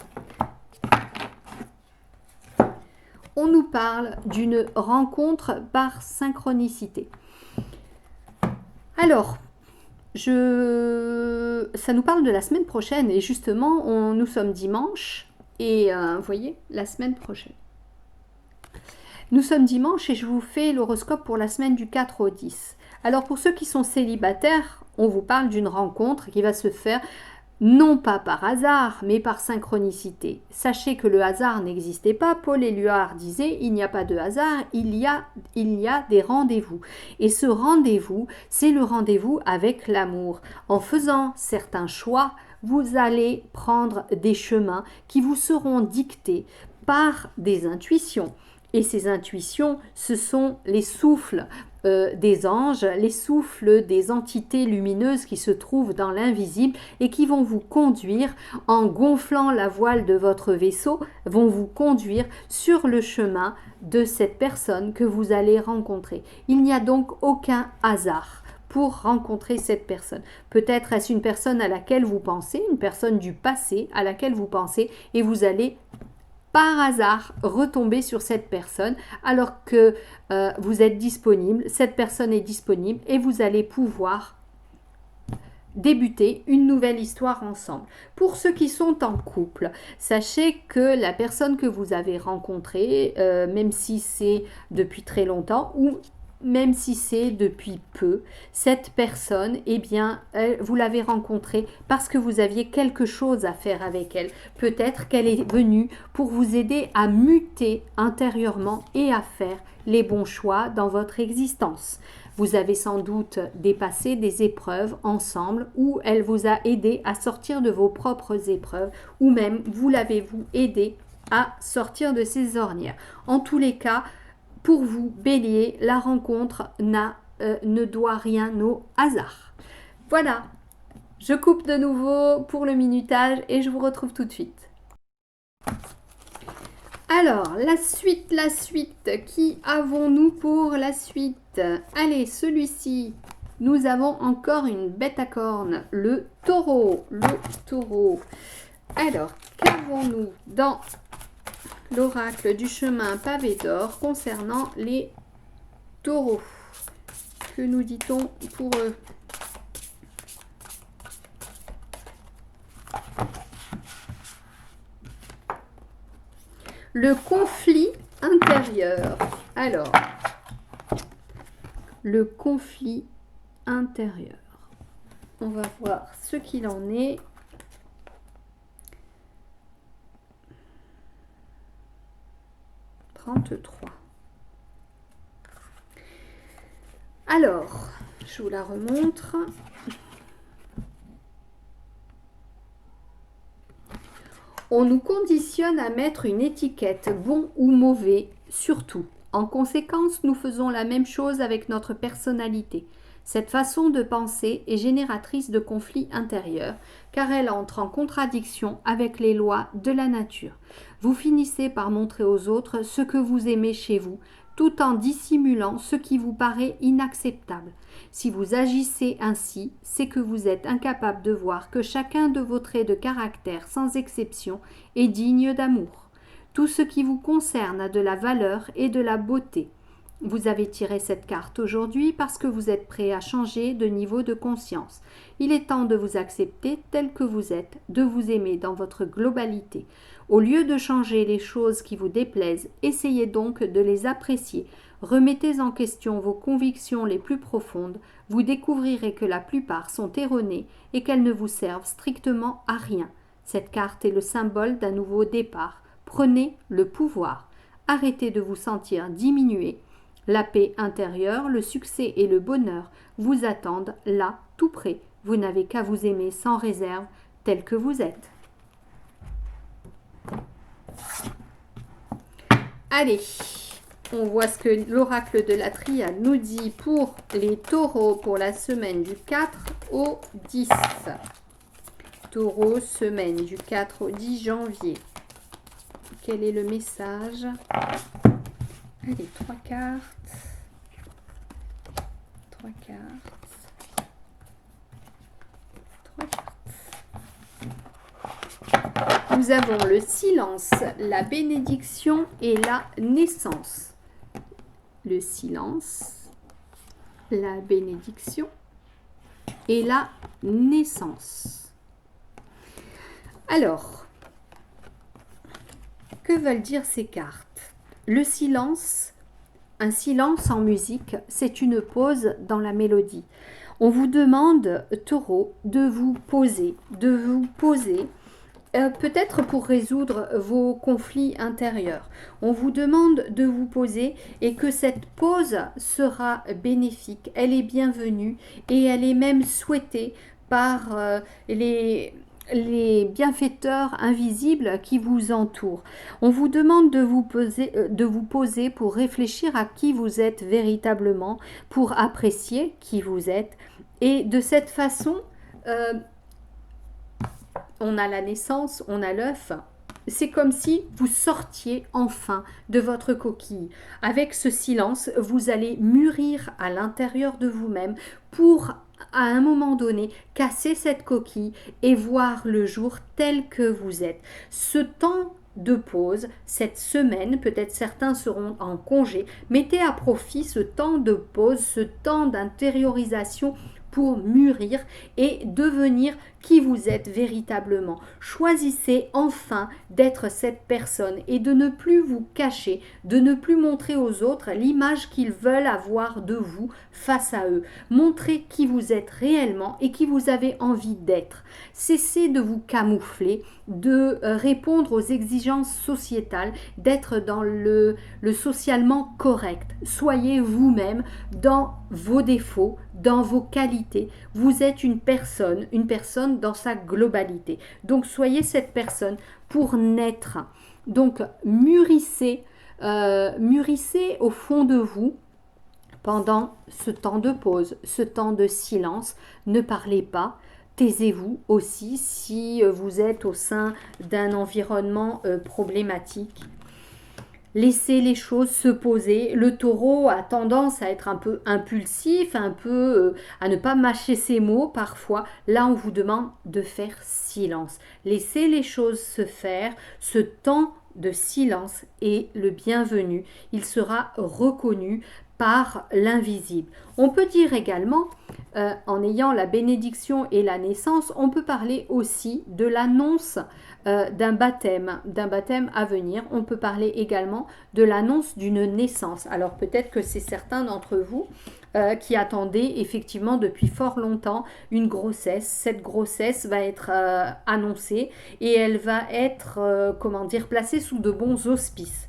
On nous parle d'une rencontre par synchronicité. Alors, ça nous parle de la semaine prochaine et justement, nous sommes dimanche et vous voyez, la semaine prochaine. Nous sommes dimanche et je vous fais l'horoscope pour la semaine du 4 au 10. Alors pour ceux qui sont célibataires, on vous parle d'une rencontre qui va se faire non pas par hasard, mais par synchronicité. Sachez que le hasard n'existait pas. Paul Éluard disait, il n'y a pas de hasard, il y a des rendez-vous. Et ce rendez-vous, c'est le rendez-vous avec l'amour. En faisant certains choix, vous allez prendre des chemins qui vous seront dictés par des intuitions. Et ces intuitions, ce sont les souffles des anges, les souffles des entités lumineuses qui se trouvent dans l'invisible et qui vont vous conduire, en gonflant la voile de votre vaisseau, vont vous conduire sur le chemin de cette personne que vous allez rencontrer. Il n'y a donc aucun hasard pour rencontrer cette personne. Peut-être est-ce une personne à laquelle vous pensez, une personne du passé à laquelle vous pensez et vous allez par hasard retomber sur cette personne alors que vous êtes disponible, cette personne est disponible et vous allez pouvoir débuter une nouvelle histoire ensemble. Pour ceux qui sont en couple, sachez que la personne que vous avez rencontrée, même si c'est depuis très longtemps ou même si c'est depuis peu, cette personne, eh bien, vous l'avez rencontrée parce que vous aviez quelque chose à faire avec elle. Peut-être qu'elle est venue pour vous aider à muter intérieurement et à faire les bons choix dans votre existence. Vous avez sans doute dépassé des épreuves ensemble ou elle vous a aidé à sortir de vos propres épreuves ou même vous l'avez-vous aidé à sortir de ses ornières. En tous les cas, pour vous, Bélier, la rencontre ne doit rien au hasard. Voilà, je coupe de nouveau pour le minutage et je vous retrouve tout de suite. Alors, la suite, qui avons-nous pour la suite? Allez, celui-ci, nous avons encore une bête à cornes, le taureau. Alors, qu'avons-nous dans l'oracle du chemin pavé d'or concernant les taureaux? Que nous dit-on pour eux? Le conflit intérieur. Alors, le conflit intérieur. On va voir ce qu'il en est. Alors, je vous la remontre. On nous conditionne à mettre une étiquette bon ou mauvais sur tout. En conséquence, nous faisons la même chose avec notre personnalité. Cette façon de penser est génératrice de conflits intérieurs, car elle entre en contradiction avec les lois de la nature. Vous finissez par montrer aux autres ce que vous aimez chez vous, tout en dissimulant ce qui vous paraît inacceptable. Si vous agissez ainsi, c'est que vous êtes incapable de voir que chacun de vos traits de caractère, sans exception, est digne d'amour. Tout ce qui vous concerne a de la valeur et de la beauté. Vous avez tiré cette carte aujourd'hui parce que vous êtes prêt à changer de niveau de conscience. Il est temps de vous accepter tel que vous êtes, de vous aimer dans votre globalité. Au lieu de changer les choses qui vous déplaisent, essayez donc de les apprécier. Remettez en question vos convictions les plus profondes. Vous découvrirez que la plupart sont erronées et qu'elles ne vous servent strictement à rien. Cette carte est le symbole d'un nouveau départ. Prenez le pouvoir. Arrêtez de vous sentir diminué. La paix intérieure, le succès et le bonheur vous attendent là, tout près. Vous n'avez qu'à vous aimer sans réserve, tel que vous êtes. Allez, on voit ce que l'oracle de la triade nous dit pour les taureaux pour la semaine du 4 au 10. Taureau, semaine du 4 au 10 janvier. Quel est le message? Allez, 3 cartes. 3 cartes. 3 cartes. Nous avons le silence, la bénédiction et la naissance. Le silence, la bénédiction et la naissance. Alors, que veulent dire ces cartes? Le silence, un silence en musique, c'est une pause dans la mélodie. On vous demande, taureau, de vous poser, peut-être pour résoudre vos conflits intérieurs. On vous demande de vous poser et que cette pause sera bénéfique, elle est bienvenue et elle est même souhaitée par les bienfaiteurs invisibles qui vous entourent. On vous demande de vous poser pour réfléchir à qui vous êtes véritablement, pour apprécier qui vous êtes. Et de cette façon, on a la naissance, on a l'œuf. C'est comme si vous sortiez enfin de votre coquille. Avec ce silence, vous allez mûrir à l'intérieur de vous-même pour, à un moment donné, casser cette coquille et voir le jour tel que vous êtes. Ce temps de pause, cette semaine, peut-être certains seront en congé, mettez à profit ce temps de pause, ce temps d'intériorisation pour mûrir et devenir qui vous êtes véritablement. Choisissez enfin d'être cette personne et de ne plus vous cacher, de ne plus montrer aux autres l'image qu'ils veulent avoir de vous face à eux. Montrez qui vous êtes réellement et qui vous avez envie d'être. Cessez de vous camoufler, de répondre aux exigences sociétales, d'être dans le socialement correct. Soyez vous-même dans vos défauts, dans vos qualités. Vous êtes une personne dans sa globalité. Donc soyez cette personne pour naître. Donc mûrissez au fond de vous pendant ce temps de pause, ce temps de silence. Ne parlez pas. Taisez-vous aussi si vous êtes au sein d'un environnement problématique. Laissez les choses se poser. Le taureau a tendance à être un peu impulsif, un peu à ne pas mâcher ses mots parfois. Là, on vous demande de faire silence. Laissez les choses se faire. Ce temps de silence est le bienvenu. Il sera reconnu par l'invisible. On peut dire également, en ayant la bénédiction et la naissance, on peut parler aussi de l'annonce d'un baptême à venir. On peut parler également de l'annonce d'une naissance. Alors peut-être que c'est certains d'entre vous qui attendaient effectivement depuis fort longtemps une grossesse. Cette grossesse va être annoncée et elle va être, placée sous de bons auspices.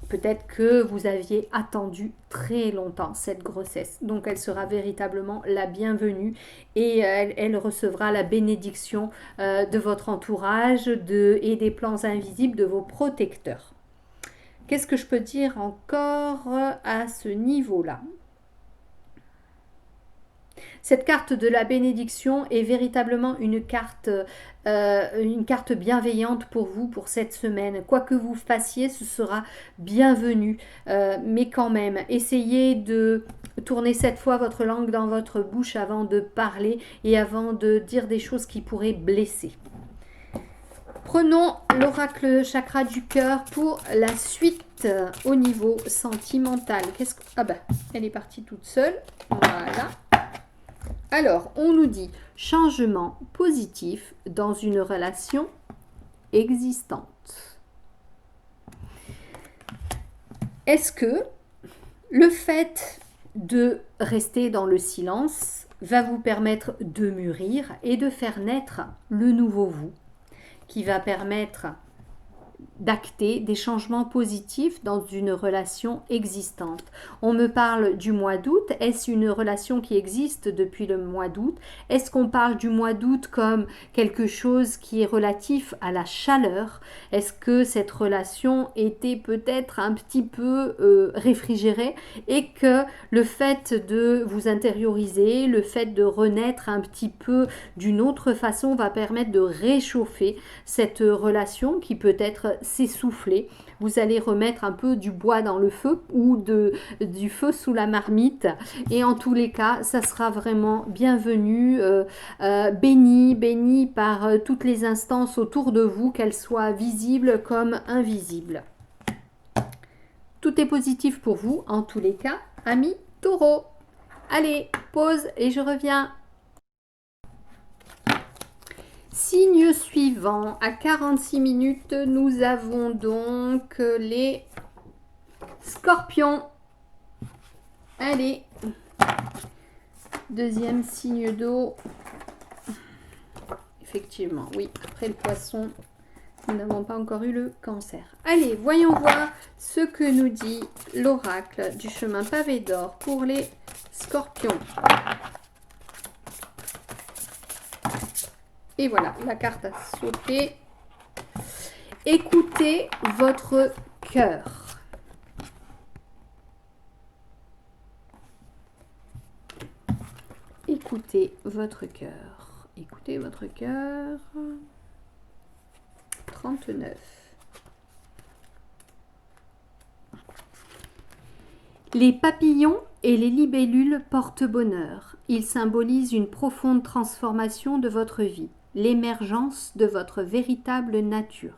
Peut-être que vous aviez attendu très longtemps cette grossesse. Donc elle sera véritablement la bienvenue et elle recevra la bénédiction de votre entourage et des plans invisibles de vos protecteurs. Qu'est-ce que je peux dire encore à ce niveau-là? Cette carte de la bénédiction est véritablement une carte bienveillante pour vous pour cette semaine. Quoi que vous fassiez, ce sera bienvenu. Mais quand même, essayez de tourner cette fois votre langue dans votre bouche avant de parler et avant de dire des choses qui pourraient blesser. Prenons l'oracle chakra du cœur pour la suite au niveau sentimental. Ah ben, elle est partie toute seule. Voilà. Alors, on nous dit changement positif dans une relation existante. Est-ce que le fait de rester dans le silence va vous permettre de mûrir et de faire naître le nouveau vous, qui va permettre d'acter des changements positifs dans une relation existante. On me parle du mois d'août. Est-ce une relation qui existe depuis le mois d'août? Est-ce qu'on parle du mois d'août comme quelque chose qui est relatif à la chaleur? Est-ce que cette relation était peut-être un petit peu réfrigérée et que le fait de vous intérioriser, le fait de renaître un petit peu d'une autre façon va permettre de réchauffer cette relation qui peut être s'essouffler. Vous allez remettre un peu du bois dans le feu ou du feu sous la marmite. Et en tous les cas, ça sera vraiment bienvenu, béni par toutes les instances autour de vous, qu'elles soient visibles comme invisibles. Tout est positif pour vous, en tous les cas, amis taureaux. Allez, pause et je reviens. Signe suivant, à 46 minutes, nous avons donc les scorpions. Allez, deuxième signe d'eau. Effectivement, oui, après le poisson, nous n'avons pas encore eu le cancer. Allez, voyons voir ce que nous dit l'oracle du chemin pavé d'or pour les scorpions. Et voilà, la carte a sauté. Écoutez votre cœur. Écoutez votre cœur. Écoutez votre cœur. 39. Les papillons et les libellules portent bonheur. Ils symbolisent une profonde transformation de votre vie, l'émergence de votre véritable nature.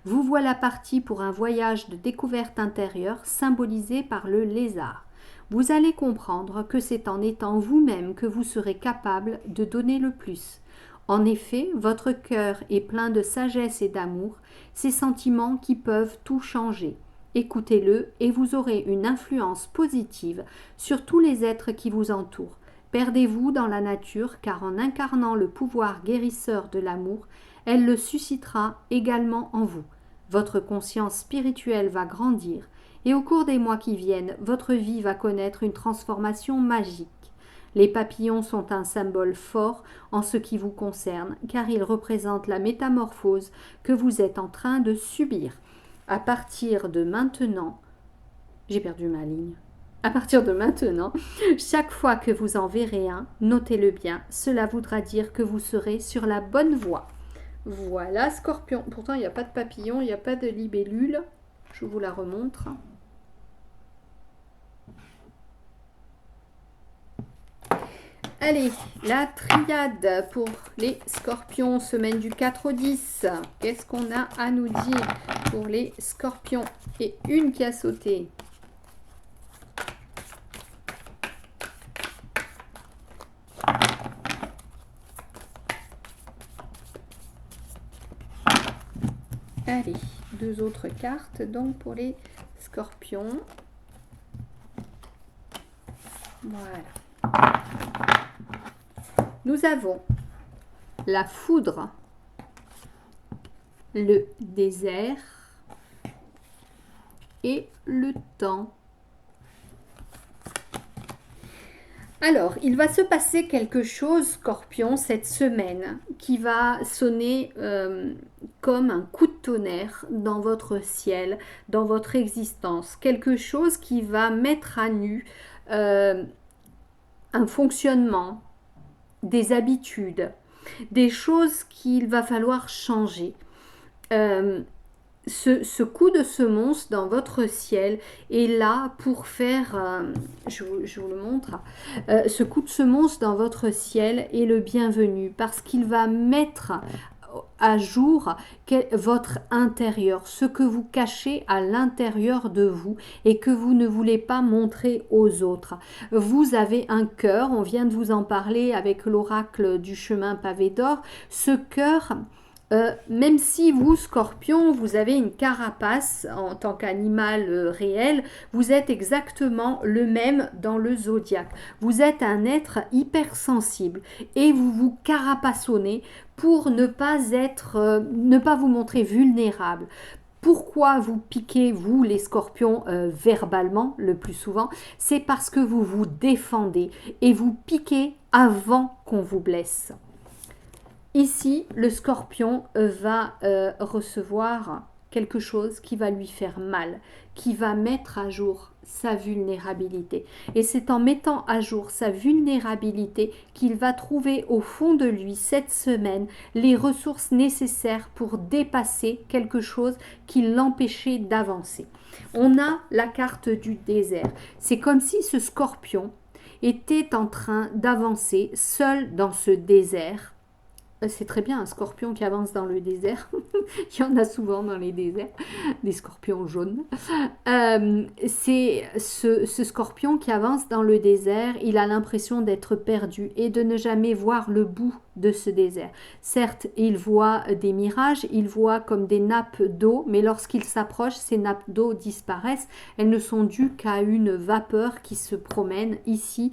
Vous voilà parti pour un voyage de découverte intérieure symbolisé par le lézard. Vous allez comprendre que c'est en étant vous-même que vous serez capable de donner le plus. En effet, votre cœur est plein de sagesse et d'amour, ces sentiments qui peuvent tout changer. Écoutez-le et vous aurez une influence positive sur tous les êtres qui vous entourent. Perdez-vous dans la nature car en incarnant le pouvoir guérisseur de l'amour, elle le suscitera également en vous. Votre conscience spirituelle va grandir et au cours des mois qui viennent, votre vie va connaître une transformation magique. Les papillons sont un symbole fort en ce qui vous concerne car ils représentent la métamorphose que vous êtes en train de subir. À partir de maintenant, j'ai perdu ma ligne. À partir de maintenant, chaque fois que vous en verrez un, notez-le bien, cela voudra dire que vous serez sur la bonne voie. Voilà, scorpion. Pourtant, il n'y a pas de papillon, il n'y a pas de libellule. Je vous la remontre. Allez, la triade pour les scorpions, semaine du 4 au 10. Qu'est-ce qu'on a à nous dire pour les scorpions? Et une qui a sauté. Allez, deux autres cartes donc pour les scorpions. Voilà. Nous avons la foudre, le désert et le temps. Alors, il va se passer quelque chose, Scorpion, cette semaine, qui va sonner comme un coup de tonnerre dans votre ciel, dans votre existence. Quelque chose qui va mettre à nu un fonctionnement, des habitudes, des choses qu'il va falloir changer. Ce coup de semonce dans votre ciel est là pour faire, je vous le montre, ce coup de semonce dans votre ciel est le bienvenu parce qu'il va mettre à jour votre intérieur, ce que vous cachez à l'intérieur de vous et que vous ne voulez pas montrer aux autres. Vous avez un cœur, on vient de vous en parler avec l'oracle du chemin pavé d'or, ce cœur... même si vous, Scorpion, vous avez une carapace en tant qu'animal réel, vous êtes exactement le même dans le zodiaque. Vous êtes un être hypersensible et vous vous carapassonnez pour ne pas vous montrer vulnérable. Pourquoi vous piquez, vous les scorpions, verbalement le plus souvent? C'est parce que vous vous défendez et vous piquez avant qu'on vous blesse. Ici, le scorpion va recevoir quelque chose qui va lui faire mal, qui va mettre à jour sa vulnérabilité. Et c'est en mettant à jour sa vulnérabilité qu'il va trouver au fond de lui cette semaine les ressources nécessaires pour dépasser quelque chose qui l'empêchait d'avancer. On a la carte du désert. C'est comme si ce scorpion était en train d'avancer seul dans ce désert. C'est très bien un scorpion qui avance dans le désert. Il y en a souvent dans les déserts, des scorpions jaunes. C'est ce scorpion qui avance dans le désert, il a l'impression d'être perdu et de ne jamais voir le bout de ce désert. Certes, il voit des mirages, il voit comme des nappes d'eau, mais lorsqu'il s'approche, ces nappes d'eau disparaissent. Elles ne sont dues qu'à une vapeur qui se promène ici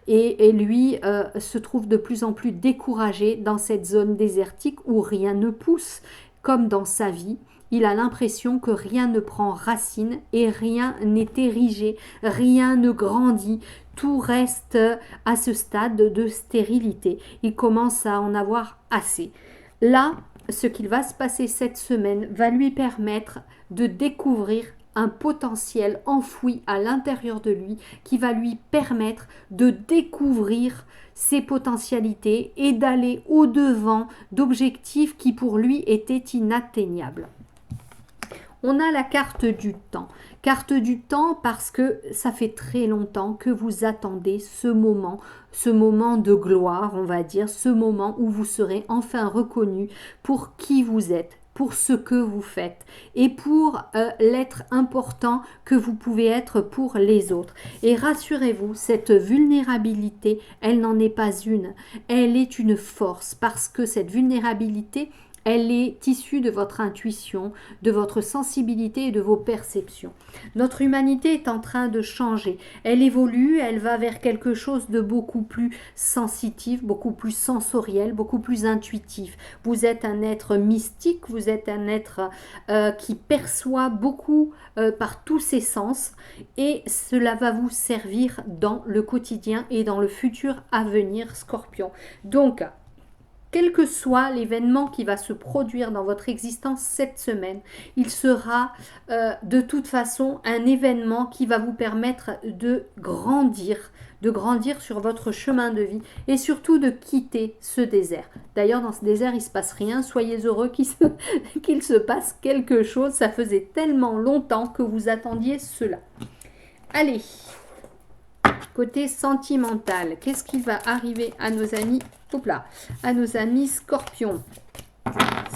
et lui se trouve de plus en plus découragé dans cette zone désertique où rien ne pousse, comme dans sa vie. Il a l'impression que rien ne prend racine et rien n'est érigé, rien ne grandit. Tout reste à ce stade de stérilité. Il commence à en avoir assez. Là, ce qu'il va se passer cette semaine va lui permettre de découvrir un potentiel enfoui à l'intérieur de lui qui va lui permettre de découvrir ses potentialités et d'aller au-devant d'objectifs qui pour lui étaient inatteignables. On a la carte du temps. Carte du temps parce que ça fait très longtemps que vous attendez ce moment de gloire, on va dire, ce moment où vous serez enfin reconnu pour qui vous êtes, pour ce que vous faites et pour l'être important que vous pouvez être pour les autres. Et rassurez-vous, cette vulnérabilité, elle n'en est pas une, elle est une force parce que cette vulnérabilité, elle est issue de votre intuition, de votre sensibilité et de vos perceptions. Notre humanité est en train de changer. Elle évolue, elle va vers quelque chose de beaucoup plus sensitif, beaucoup plus sensoriel, beaucoup plus intuitif. Vous êtes un être mystique, vous êtes un être qui perçoit beaucoup par tous ses sens et cela va vous servir dans le quotidien et dans le futur à venir, Scorpion. Donc, quel que soit l'événement qui va se produire dans votre existence cette semaine, il sera de toute façon un événement qui va vous permettre de grandir sur votre chemin de vie et surtout de quitter ce désert. D'ailleurs, dans ce désert, il ne se passe rien. Soyez heureux qu'il se passe quelque chose. Ça faisait tellement longtemps que vous attendiez cela. Allez, côté sentimental, qu'est-ce qui va arriver à nos amis? Hop là, à nos amis Scorpions.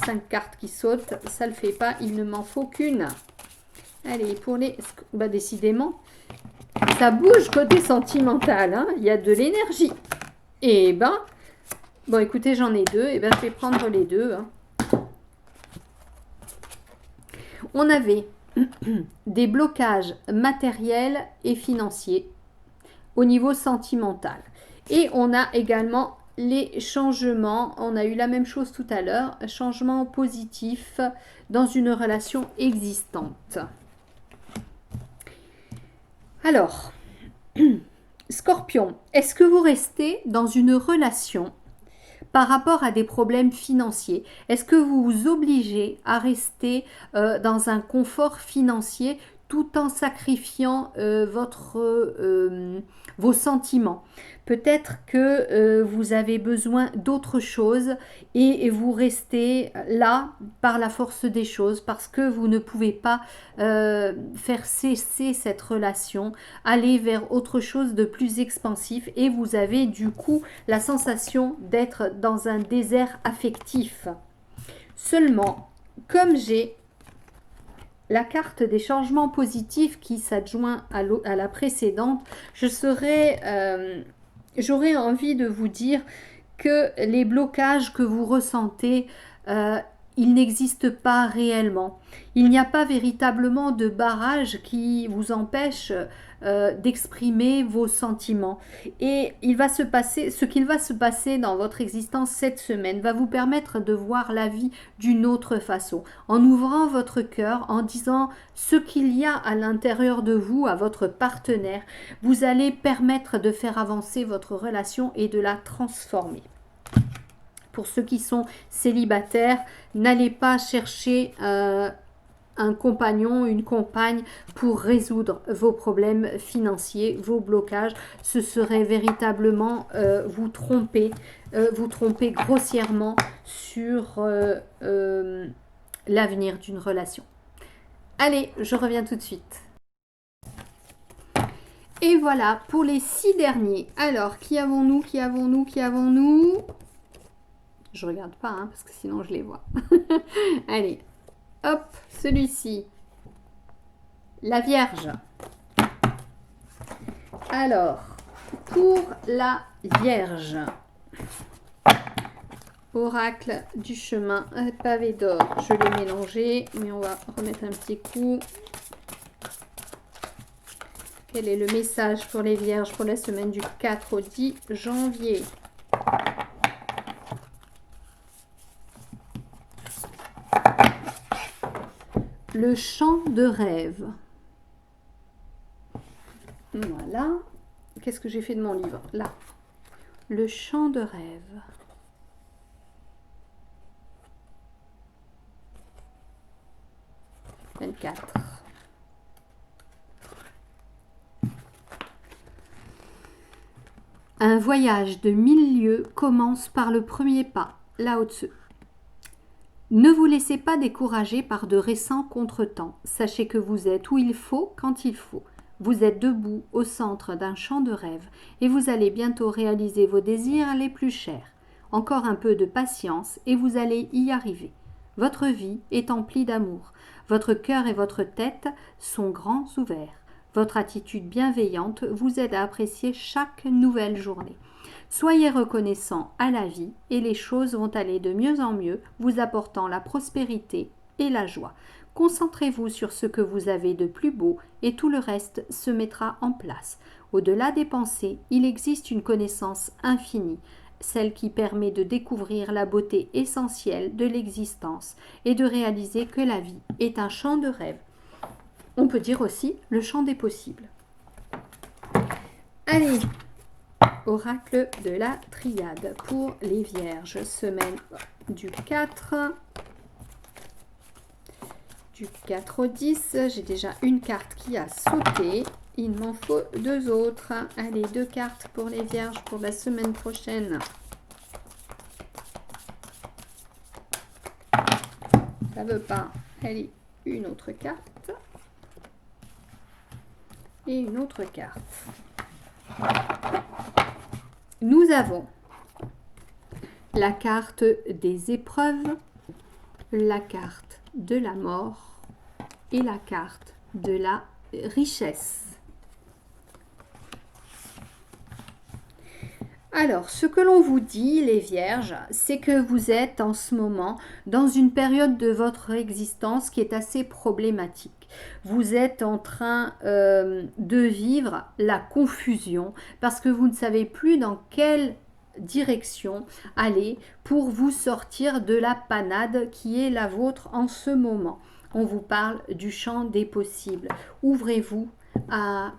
5 cartes qui sautent, ça le fait pas, il ne m'en faut qu'une. Allez, pour les... Bah, décidément, ça bouge côté sentimental, hein. Il y a de l'énergie. Et ben, bon écoutez, j'en ai deux, et ben je vais prendre les deux. Hein. On avait des blocages matériels et financiers au niveau sentimental. Et on a également les changements, on a eu la même chose tout à l'heure, changement positif dans une relation existante. Alors, Scorpion, est-ce que vous restez dans une relation par rapport à des problèmes financiers? Est-ce que vous vous obligez à rester dans un confort financier tout en sacrifiant vos sentiments. Peut-être que vous avez besoin d'autre chose et vous restez là par la force des choses parce que vous ne pouvez pas faire cesser cette relation, aller vers autre chose de plus expansif et vous avez du coup la sensation d'être dans un désert affectif. Seulement, comme j'ai la carte des changements positifs qui s'adjoint à la précédente, j'aurais envie de vous dire que les blocages que vous ressentez, ils n'existent pas réellement. Il n'y a pas véritablement de barrage qui vous empêche d'exprimer vos sentiments. Et ce qu'il va se passer dans votre existence cette semaine va vous permettre de voir la vie d'une autre façon. En ouvrant votre cœur, en disant ce qu'il y a à l'intérieur de vous, à votre partenaire, vous allez permettre de faire avancer votre relation et de la transformer. Pour ceux qui sont célibataires, n'allez pas chercher un compagnon, une compagne pour résoudre vos problèmes financiers, vos blocages. Ce serait véritablement vous tromper grossièrement sur l'avenir d'une relation. Allez, je reviens tout de suite. Et voilà pour les 6 derniers. Alors, qui avons-nous? Je regarde pas, hein, parce que sinon je les vois. Allez, hop, celui-ci. La Vierge. Alors, pour la Vierge, oracle du chemin, pavé d'or. Je l'ai mélangé, mais on va remettre un petit coup. Quel est le message pour les Vierges pour la semaine du 4 au 10 janvier? Le chant de rêve. Voilà. Qu'est-ce que j'ai fait de mon livre? Là. Le chant de rêve. « 24. Un voyage de 1000 lieues commence par le premier pas, Lao Tzu. Ne vous laissez pas décourager par de récents contretemps. Sachez que vous êtes où il faut, quand il faut. Vous êtes debout au centre d'un champ de rêve et vous allez bientôt réaliser vos désirs les plus chers. Encore un peu de patience et vous allez y arriver. Votre vie est emplie d'amour. Votre cœur et votre tête sont grands ouverts. Votre attitude bienveillante vous aide à apprécier chaque nouvelle journée. Soyez reconnaissant à la vie et les choses vont aller de mieux en mieux, vous apportant la prospérité et la joie. Concentrez-vous sur ce que vous avez de plus beau et tout le reste se mettra en place. Au-delà des pensées, il existe une connaissance infinie, celle qui permet de découvrir la beauté essentielle de l'existence et de réaliser que la vie est un champ de rêve. On peut dire aussi le champ des possibles. Allez, oracle de la triade pour les Vierges, semaine du 4 au 10. J'ai déjà une carte qui a sauté. Il m'en faut 2 autres. Allez, 2 cartes pour les Vierges pour la semaine prochaine. Ça veut pas. Allez, une autre carte. Et une autre carte. Nous avons la carte des épreuves, la carte de la mort et la carte de la richesse. Alors, ce que l'on vous dit, les Vierges, c'est que vous êtes en ce moment dans une période de votre existence qui est assez problématique. Vous êtes en train de vivre la confusion parce que vous ne savez plus dans quelle direction aller pour vous sortir de la panade qui est la vôtre en ce moment. On vous parle du champ des possibles. Ouvrez-vous à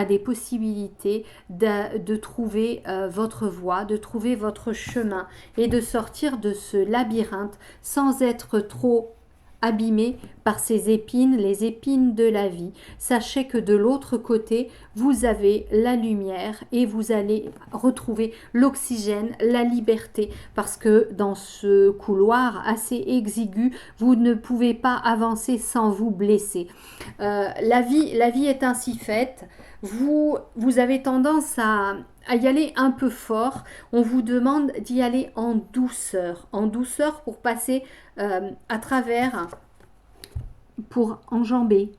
des possibilités de trouver votre voie, de trouver votre chemin et de sortir de ce labyrinthe sans être trop abîmé par ces épines, les épines de la vie. Sachez que de l'autre côté, vous avez la lumière et vous allez retrouver l'oxygène, la liberté, parce que dans ce couloir assez exigu, vous ne pouvez pas avancer sans vous blesser. La vie est ainsi faite. Vous avez tendance à y aller un peu fort. On vous demande d'y aller en douceur pour passer à travers, pour enjamber,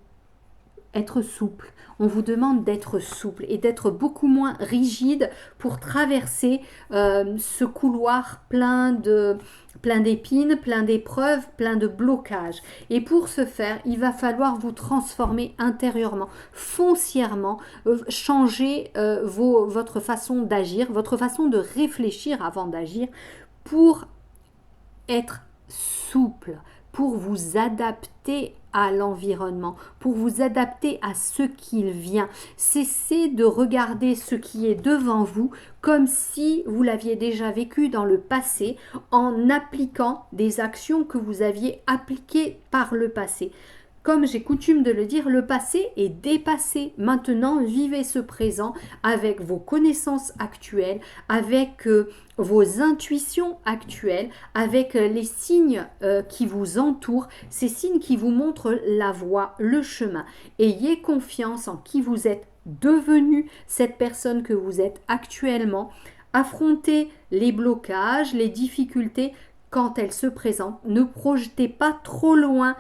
être souple. On vous demande d'être souple et d'être beaucoup moins rigide pour traverser ce couloir plein d'épines, plein d'épreuves, plein de blocages. Et pour ce faire, il va falloir vous transformer intérieurement, foncièrement, changer votre façon d'agir, votre façon de réfléchir avant d'agir pour être souple, pour vous adapter à l'environnement, pour vous adapter à ce qu'il vient. Cessez de regarder ce qui est devant vous comme si vous l'aviez déjà vécu dans le passé en appliquant des actions que vous aviez appliquées par le passé. Comme j'ai coutume de le dire, le passé est dépassé. Maintenant, vivez ce présent avec vos connaissances actuelles, avec vos intuitions actuelles, avec les signes qui vous entourent, ces signes qui vous montrent la voie, le chemin. Ayez confiance en qui vous êtes devenu, cette personne que vous êtes actuellement. Affrontez les blocages, les difficultés quand elles se présentent. Ne projetez pas trop loin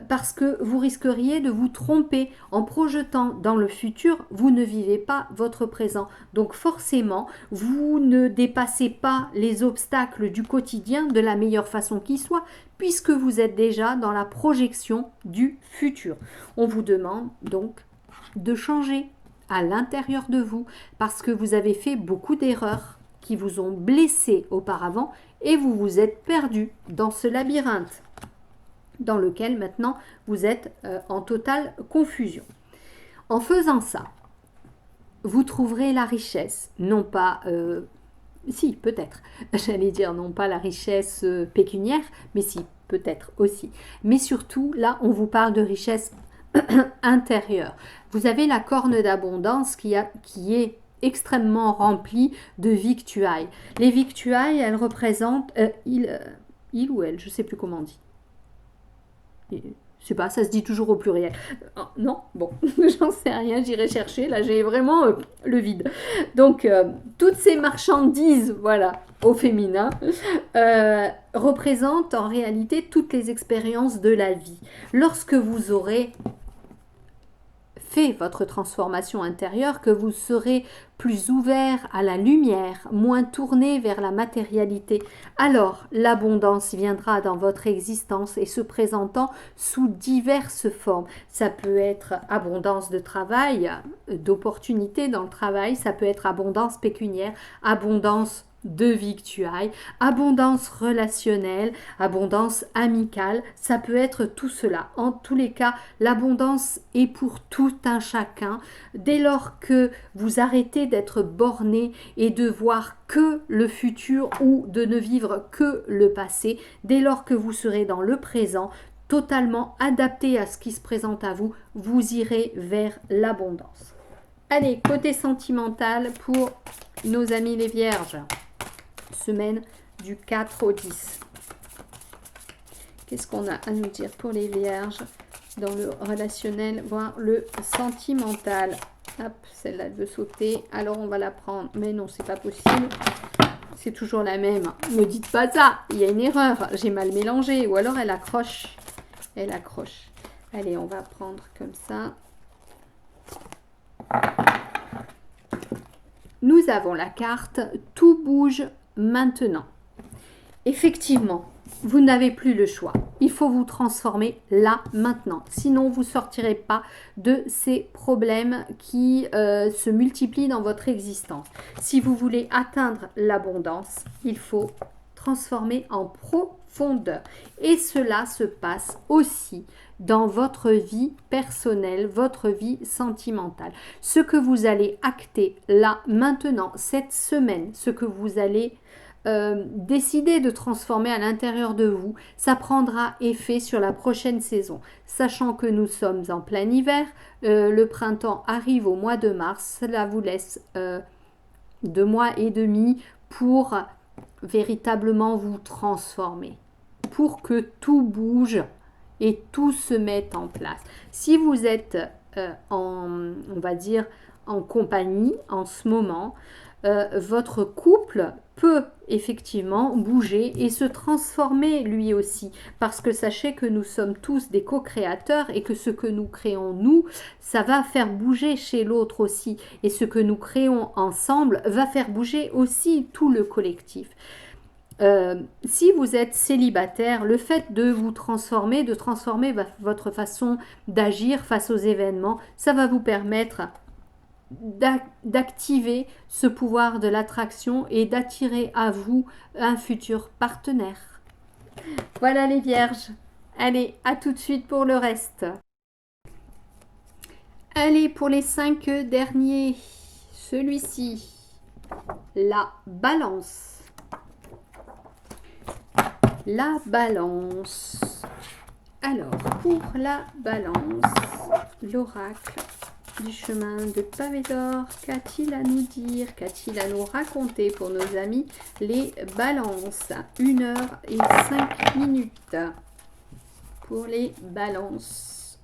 parce que vous risqueriez de vous tromper. En projetant dans le futur, vous ne vivez pas votre présent. Donc forcément, vous ne dépassez pas les obstacles du quotidien de la meilleure façon qui soit, puisque vous êtes déjà dans la projection du futur. On vous demande donc de changer à l'intérieur de vous parce que vous avez fait beaucoup d'erreurs qui vous ont blessé auparavant et vous vous êtes perdu dans ce labyrinthe dans lequel maintenant vous êtes en totale confusion. En faisant ça, vous trouverez la richesse, non pas, si peut-être, j'allais dire non pas la richesse pécuniaire, mais si peut-être aussi. Mais surtout, là, on vous parle de richesse intérieure. Vous avez la corne d'abondance qui est extrêmement remplie de victuailles. Les victuailles, elles représentent, il ou elle, je ne sais plus comment on dit. Je sais pas, ça se dit toujours au pluriel. Non, bon, j'en sais rien, j'irai chercher. Là, j'ai vraiment le vide. Donc, toutes ces marchandises, voilà, au féminin, représentent en réalité toutes les expériences de la vie. Lorsque vous aurez fait votre transformation intérieure, que vous serez plus ouvert à la lumière, moins tourné vers la matérialité, alors l'abondance viendra dans votre existence et se présentant sous diverses formes. Ça peut être abondance de travail, d'opportunités dans le travail, ça peut être abondance pécuniaire, abondance de victuailles, abondance relationnelle, abondance amicale, ça peut être tout cela. En tous les cas, l'abondance est pour tout un chacun. Dès lors que vous arrêtez d'être borné et de voir que le futur ou de ne vivre que le passé, dès lors que vous serez dans le présent, totalement adapté à ce qui se présente à vous, vous irez vers l'abondance. Allez, côté sentimental pour nos amis les vierges. Semaine du 4 au 10. Qu'est-ce qu'on a à nous dire pour les vierges dans le relationnel, voire le sentimental? Hop, celle-là elle veut sauter. Alors on va la prendre. Mais non, c'est pas possible. C'est toujours la même. Ne dites pas ça. Il y a une erreur. J'ai mal mélangé. Ou alors elle accroche. Elle accroche. Allez, on va prendre comme ça. Nous avons la carte « Tout bouge maintenant ». Effectivement, vous n'avez plus le choix. Il faut vous transformer là, maintenant. Sinon, vous ne sortirez pas de ces problèmes qui se multiplient dans votre existence. Si vous voulez atteindre l'abondance, il faut transformer en profondeur. Et cela se passe aussi dans votre vie personnelle, votre vie sentimentale. Ce que vous allez acter là, maintenant, cette semaine, ce que vous allez décidez de transformer à l'intérieur de vous, ça prendra effet sur la prochaine saison. Sachant que nous sommes en plein hiver, le printemps arrive au mois de mars, cela vous laisse 2 mois et demi pour véritablement vous transformer, pour que tout bouge et tout se mette en place. Si vous êtes on va dire, en compagnie en ce moment, votre couple peut effectivement bouger et se transformer lui aussi, parce que sachez que nous sommes tous des co-créateurs et que ce que nous créons nous, ça va faire bouger chez l'autre aussi, et ce que nous créons ensemble va faire bouger aussi tout le collectif. Si vous êtes célibataire, le fait de vous transformer, de transformer votre façon d'agir face aux événements, ça va vous permettre d'activer ce pouvoir de l'attraction et d'attirer à vous un futur partenaire. Voilà les vierges. Allez, à tout de suite pour le reste. Allez, pour les 5 derniers, celui-ci, la balance. La balance. Alors, pour la balance, l'oracle du chemin de pavé d'or, qu'a-t-il à nous dire, qu'a-t-il à nous raconter pour nos amis les balances? 1h05 pour les balances.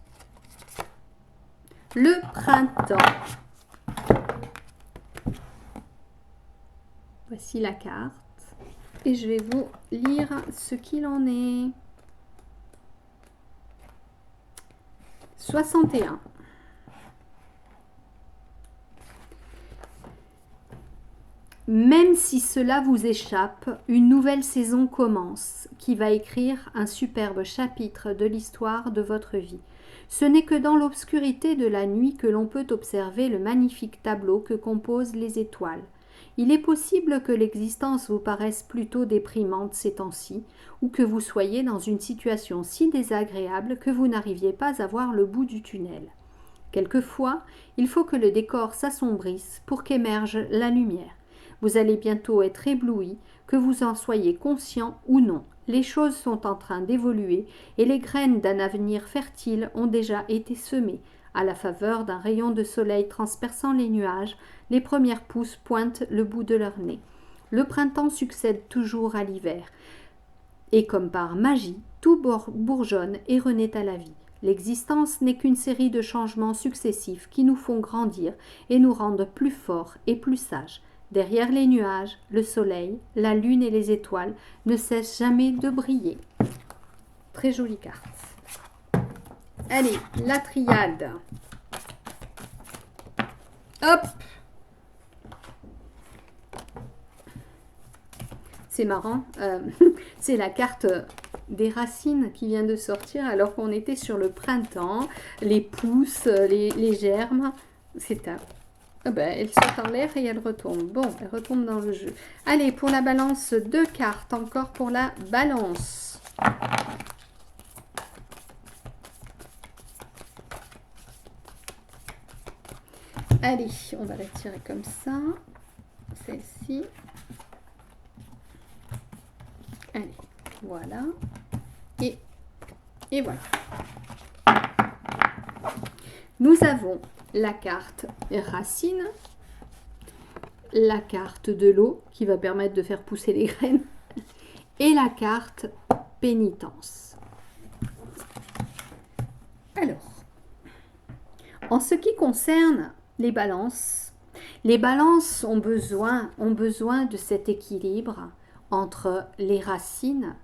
Le printemps. Voici la carte et je vais vous lire ce qu'il en est. 61. Même si cela vous échappe, une nouvelle saison commence, qui va écrire un superbe chapitre de l'histoire de votre vie. Ce n'est que dans l'obscurité de la nuit que l'on peut observer le magnifique tableau que composent les étoiles. Il est possible que l'existence vous paraisse plutôt déprimante ces temps-ci, ou que vous soyez dans une situation si désagréable que vous n'arriviez pas à voir le bout du tunnel. Quelquefois, il faut que le décor s'assombrisse pour qu'émerge la lumière. Vous allez bientôt être ébloui, que vous en soyez conscient ou non. Les choses sont en train d'évoluer et les graines d'un avenir fertile ont déjà été semées. À la faveur d'un rayon de soleil transperçant les nuages, les premières pousses pointent le bout de leur nez. Le printemps succède toujours à l'hiver. Et comme par magie, tout bourgeonne et renaît à la vie. L'existence n'est qu'une série de changements successifs qui nous font grandir et nous rendent plus forts et plus sages. Derrière les nuages, le soleil, la lune et les étoiles ne cessent jamais de briller. Très jolie carte. Allez, la triade. Hop! C'est marrant, c'est la carte des racines qui vient de sortir alors qu'on était sur le printemps, les pousses, les germes. C'est un... Ah ben, elle saute en l'air et elle retombe. Bon, elle retombe dans le jeu. Allez, pour la balance, 2 cartes encore pour la balance. Allez, on va la tirer comme ça. Celle-ci. Allez, voilà. Et voilà. Nous avons la carte racine, la carte de l'eau qui va permettre de faire pousser les graines et la carte pénitence. Alors, en ce qui concerne les balances ont besoin de cet équilibre entre les racines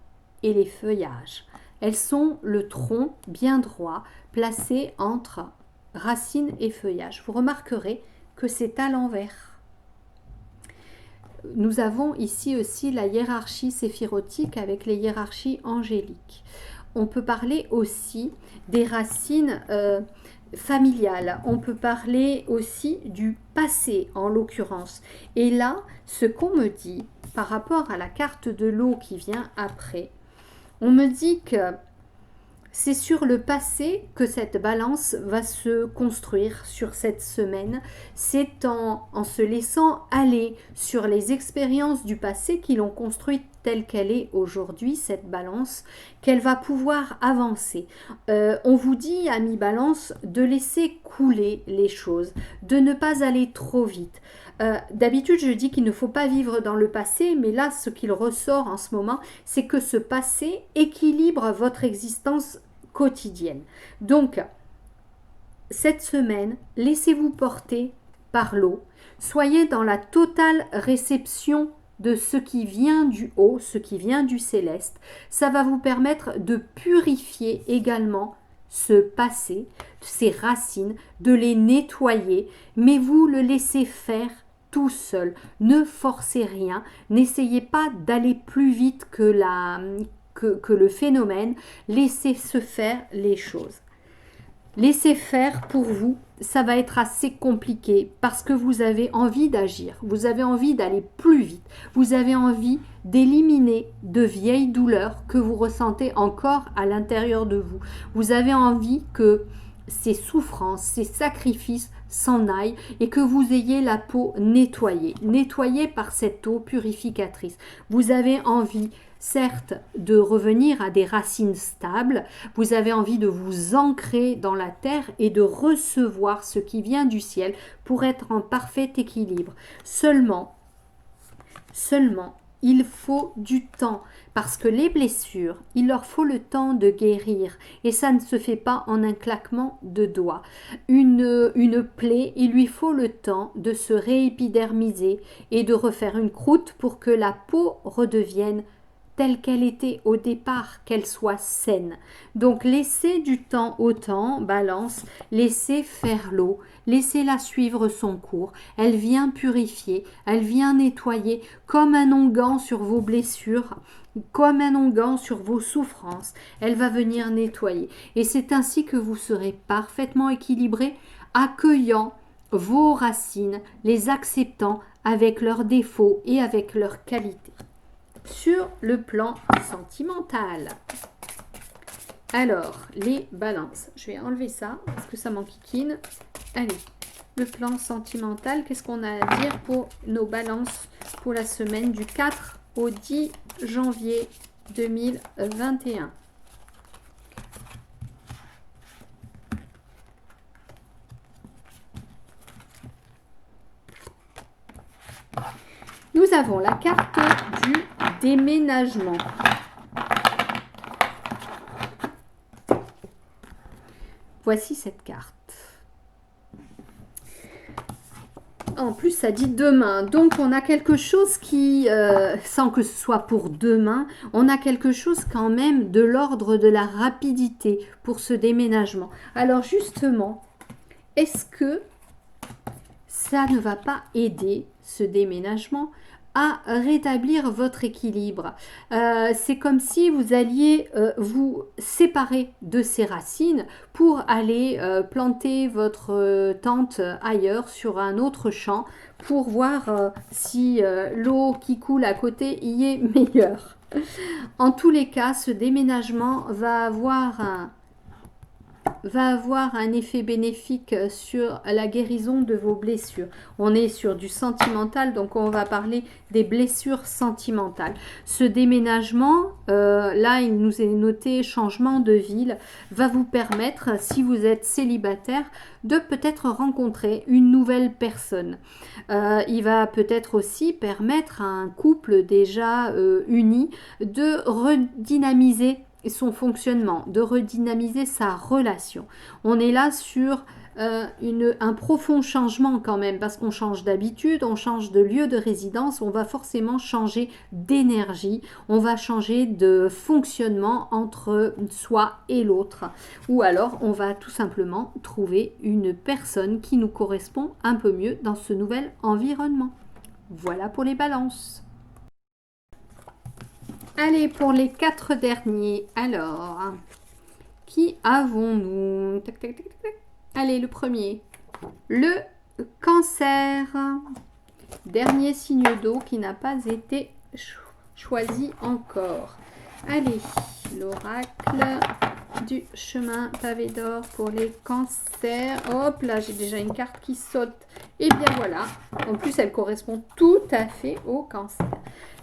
et les feuillages. Elles sont le tronc bien droit placé entre racines et feuillages. Vous remarquerez que c'est à l'envers. Nous avons ici aussi la hiérarchie séphirotique avec les hiérarchies angéliques. On peut parler aussi des racines familiales. On peut parler aussi du passé en l'occurrence. Et là, ce qu'on me dit par rapport à la carte de l'eau qui vient après, on me dit que C'est sur le passé que cette balance va se construire sur cette semaine. C'est en se laissant aller sur les expériences du passé qui l'ont construite telle qu'elle est aujourd'hui, cette balance, qu'elle va pouvoir avancer. On vous dit, amis balance, de laisser couler les choses, de ne pas aller trop vite. D'habitude, je dis qu'il ne faut pas vivre dans le passé, mais là, ce qu'il ressort en ce moment, c'est que ce passé équilibre votre existence quotidienne. Donc, cette semaine, laissez-vous porter par l'eau. Soyez dans la totale réception de ce qui vient du haut, ce qui vient du céleste. Ça va vous permettre de purifier également ce passé, ces racines, de les nettoyer, mais vous le laissez faire tout seul. Ne forcez rien, n'essayez pas d'aller plus vite que le phénomène, laissez se faire les choses. Laissez faire pour vous, ça va être assez compliqué parce que vous avez envie d'agir, vous avez envie d'aller plus vite, vous avez envie d'éliminer de vieilles douleurs que vous ressentez encore à l'intérieur de vous. Vous avez envie que ces souffrances, ces sacrifices s'en aillent et que vous ayez la peau nettoyée par cette eau purificatrice. Vous avez envie, certes, de revenir à des racines stables, vous avez envie de vous ancrer dans la terre et de recevoir ce qui vient du ciel pour être en parfait équilibre. Seulement, il faut du temps parce que les blessures, il leur faut le temps de guérir et ça ne se fait pas en un claquement de doigts. Une plaie, il lui faut le temps de se réépidermiser et de refaire une croûte pour que la peau redevienne telle qu'elle était au départ, qu'elle soit saine. Donc laissez du temps au temps, balance, laissez faire l'eau, laissez-la suivre son cours. Elle vient purifier, elle vient nettoyer comme un onguent sur vos blessures, comme un onguent sur vos souffrances. Elle va venir nettoyer. Et c'est ainsi que vous serez parfaitement équilibré, accueillant vos racines, les acceptant avec leurs défauts et avec leurs qualités. Sur le plan sentimental. Alors, les balances. Je vais enlever ça parce que ça m'enquiquine. Allez, le plan sentimental. Qu'est-ce qu'on a à dire pour nos balances pour la semaine du 4 au 10 janvier 2021? Nous avons la carte du déménagement. Voici cette carte. En plus, ça dit demain. Donc, on a quelque chose qui, sans que ce soit pour demain, on a quelque chose quand même de l'ordre de la rapidité pour ce déménagement. Alors, justement, est-ce que ça ne va pas aider ce déménagement à rétablir votre équilibre? C'est comme si vous alliez vous séparer de ces racines pour aller planter votre tente ailleurs sur un autre champ pour voir si l'eau qui coule à côté y est meilleure. En tous les cas, ce déménagement va avoir un effet bénéfique sur la guérison de vos blessures. On est sur du sentimental, donc on va parler des blessures sentimentales. Ce déménagement, là il nous est noté changement de ville, va vous permettre, si vous êtes célibataire, de peut-être rencontrer une nouvelle personne. Il va peut-être aussi permettre à un couple déjà uni de redynamiser son fonctionnement, de redynamiser sa relation. On est là sur un profond changement quand même, parce qu'on change d'habitude, on change de lieu de résidence, on va forcément changer d'énergie, on va changer de fonctionnement entre soi et l'autre. Ou alors, on va tout simplement trouver une personne qui nous correspond un peu mieux dans ce nouvel environnement. Voilà pour les balances. Allez, pour les 4 derniers, alors, qui avons-nous? Tac, tac, tac, tac. Allez, le premier, le cancer. Dernier signe d'eau qui n'a pas été choisi encore. Allez, l'oracle du chemin pavé d'or pour les cancers. Hop là, j'ai déjà une carte qui saute. Et bien voilà, en plus elle correspond tout à fait au cancer.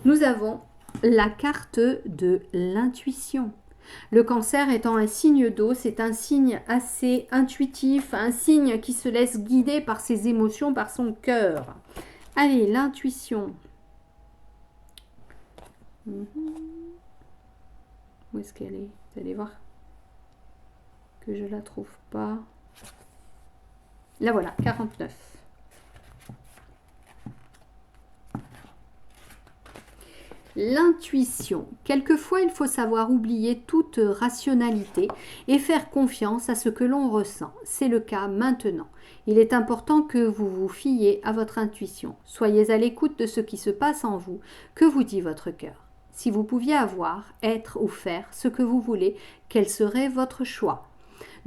Nous avons la carte de l'intuition. Le cancer étant un signe d'eau, c'est un signe assez intuitif, un signe qui se laisse guider par ses émotions, par son cœur. Allez, l'intuition. Où est-ce qu'elle est? Vous allez voir que je la trouve pas. Là voilà, 49. L'intuition. Quelquefois, il faut savoir oublier toute rationalité et faire confiance à ce que l'on ressent. C'est le cas maintenant. Il est important que vous vous fiez à votre intuition. Soyez à l'écoute de ce qui se passe en vous, que vous dit votre cœur. Si vous pouviez avoir, être ou faire ce que vous voulez, quel serait votre choix?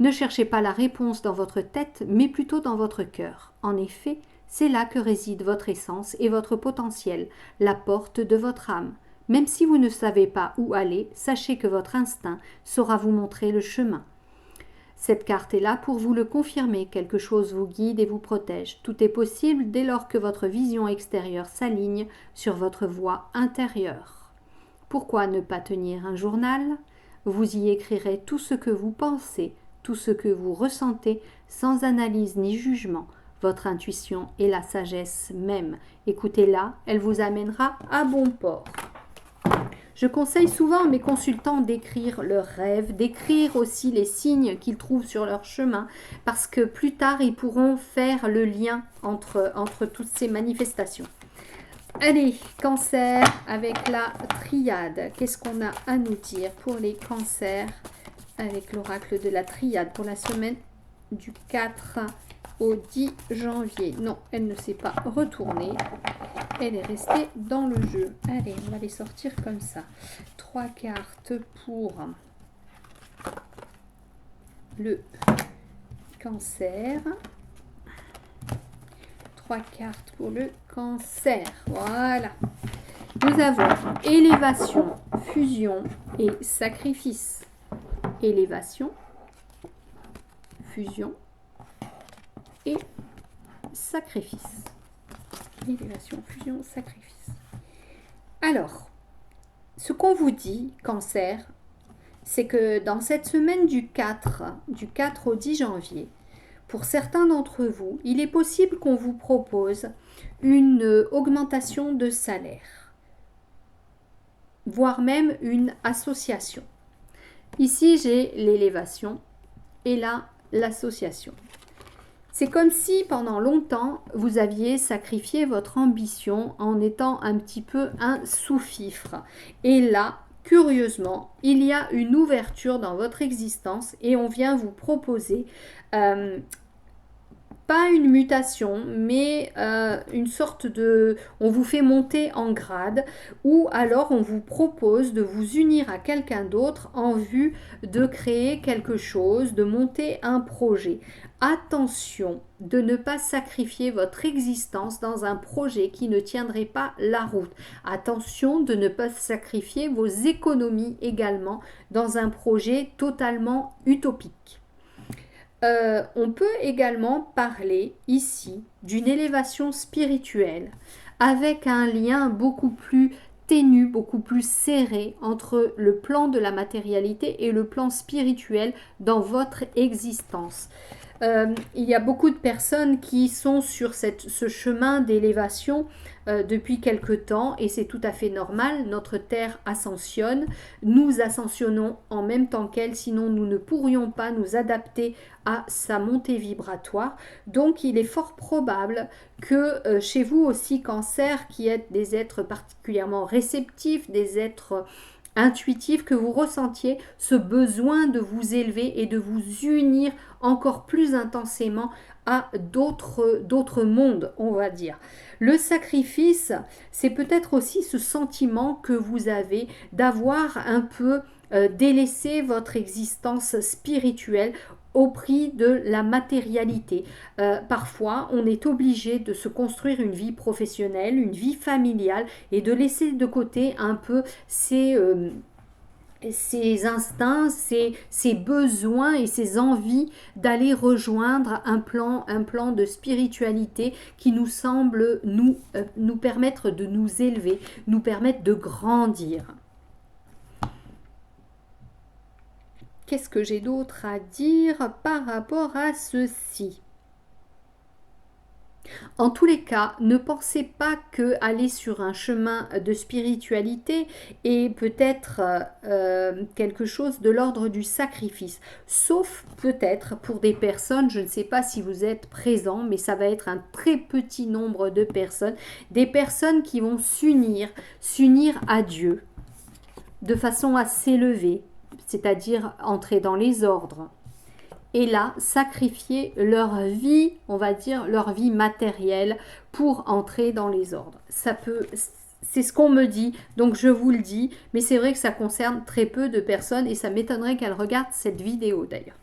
Ne cherchez pas la réponse dans votre tête, mais plutôt dans votre cœur. En effet, c'est là que réside votre essence et votre potentiel, la porte de votre âme. Même si vous ne savez pas où aller, sachez que votre instinct saura vous montrer le chemin. Cette carte est là pour vous le confirmer, quelque chose vous guide et vous protège. Tout est possible dès lors que votre vision extérieure s'aligne sur votre voie intérieure. Pourquoi ne pas tenir un journal? Vous y écrirez tout ce que vous pensez, tout ce que vous ressentez, sans analyse ni jugement. Votre intuition est la sagesse même. Écoutez-la, elle vous amènera à bon port. Je conseille souvent à mes consultants d'écrire leurs rêves, d'écrire aussi les signes qu'ils trouvent sur leur chemin, parce que plus tard, ils pourront faire le lien entre toutes ces manifestations. Allez, cancer avec la triade. Qu'est-ce qu'on a à nous dire pour les cancers avec l'oracle de la triade pour la semaine du 4 au 10 janvier. Non, elle ne s'est pas retournée. Elle est restée dans le jeu. Allez, on va les sortir comme ça. 3 cartes pour le cancer. 3 cartes pour le cancer. Voilà. Nous avons élévation, fusion et sacrifice. Élévation, fusion et sacrifice. Élévation, fusion, sacrifice. Alors, ce qu'on vous dit, cancer, c'est que dans cette semaine du 4 au 10 janvier, pour certains d'entre vous, il est possible qu'on vous propose une augmentation de salaire, voire même une association. Ici, j'ai l'élévation et là, l'association. C'est comme si pendant longtemps, vous aviez sacrifié votre ambition en étant un petit peu un sous-fifre. Et là, curieusement, il y a une ouverture dans votre existence et on vient vous proposer pas une mutation, mais une sorte de... On vous fait monter en grade ou alors on vous propose de vous unir à quelqu'un d'autre en vue de créer quelque chose, de monter un projet. Attention de ne pas sacrifier votre existence dans un projet qui ne tiendrait pas la route. Attention de ne pas sacrifier vos économies également dans un projet totalement utopique. On peut également parler ici d'une élévation spirituelle avec un lien beaucoup plus ténu, beaucoup plus serré entre le plan de la matérialité et le plan spirituel dans votre existence. Il y a beaucoup de personnes qui sont sur ce chemin d'élévation depuis quelque temps et c'est tout à fait normal. Notre Terre ascensionne, nous ascensionnons en même temps qu'elle, sinon nous ne pourrions pas nous adapter à sa montée vibratoire. Donc il est fort probable que chez vous aussi, cancer, qui êtes des êtres particulièrement réceptifs, des êtres intuitif, que vous ressentiez ce besoin de vous élever et de vous unir encore plus intensément à d'autres mondes, on va dire. Le sacrifice, c'est peut-être aussi ce sentiment que vous avez d'avoir un peu délaissé votre existence spirituelle au prix de la matérialité. Parfois, on est obligé de se construire une vie professionnelle, une vie familiale et de laisser de côté un peu ces ses instincts, ses besoins et ses envies d'aller rejoindre un plan de spiritualité qui nous semble nous permettre de nous élever, nous permettre de grandir. Qu'est-ce que j'ai d'autre à dire par rapport à ceci ? En tous les cas, ne pensez pas que aller sur un chemin de spiritualité est peut-être quelque chose de l'ordre du sacrifice, sauf peut-être pour des personnes, je ne sais pas si vous êtes présents, mais ça va être un très petit nombre de personnes, des personnes qui vont s'unir à Dieu de façon à s'élever, c'est-à-dire entrer dans les ordres. Et là, sacrifier leur vie, on va dire, leur vie matérielle pour entrer dans les ordres. Ça peut, c'est ce qu'on me dit, donc je vous le dis, mais c'est vrai que ça concerne très peu de personnes et ça m'étonnerait qu'elles regardent cette vidéo d'ailleurs.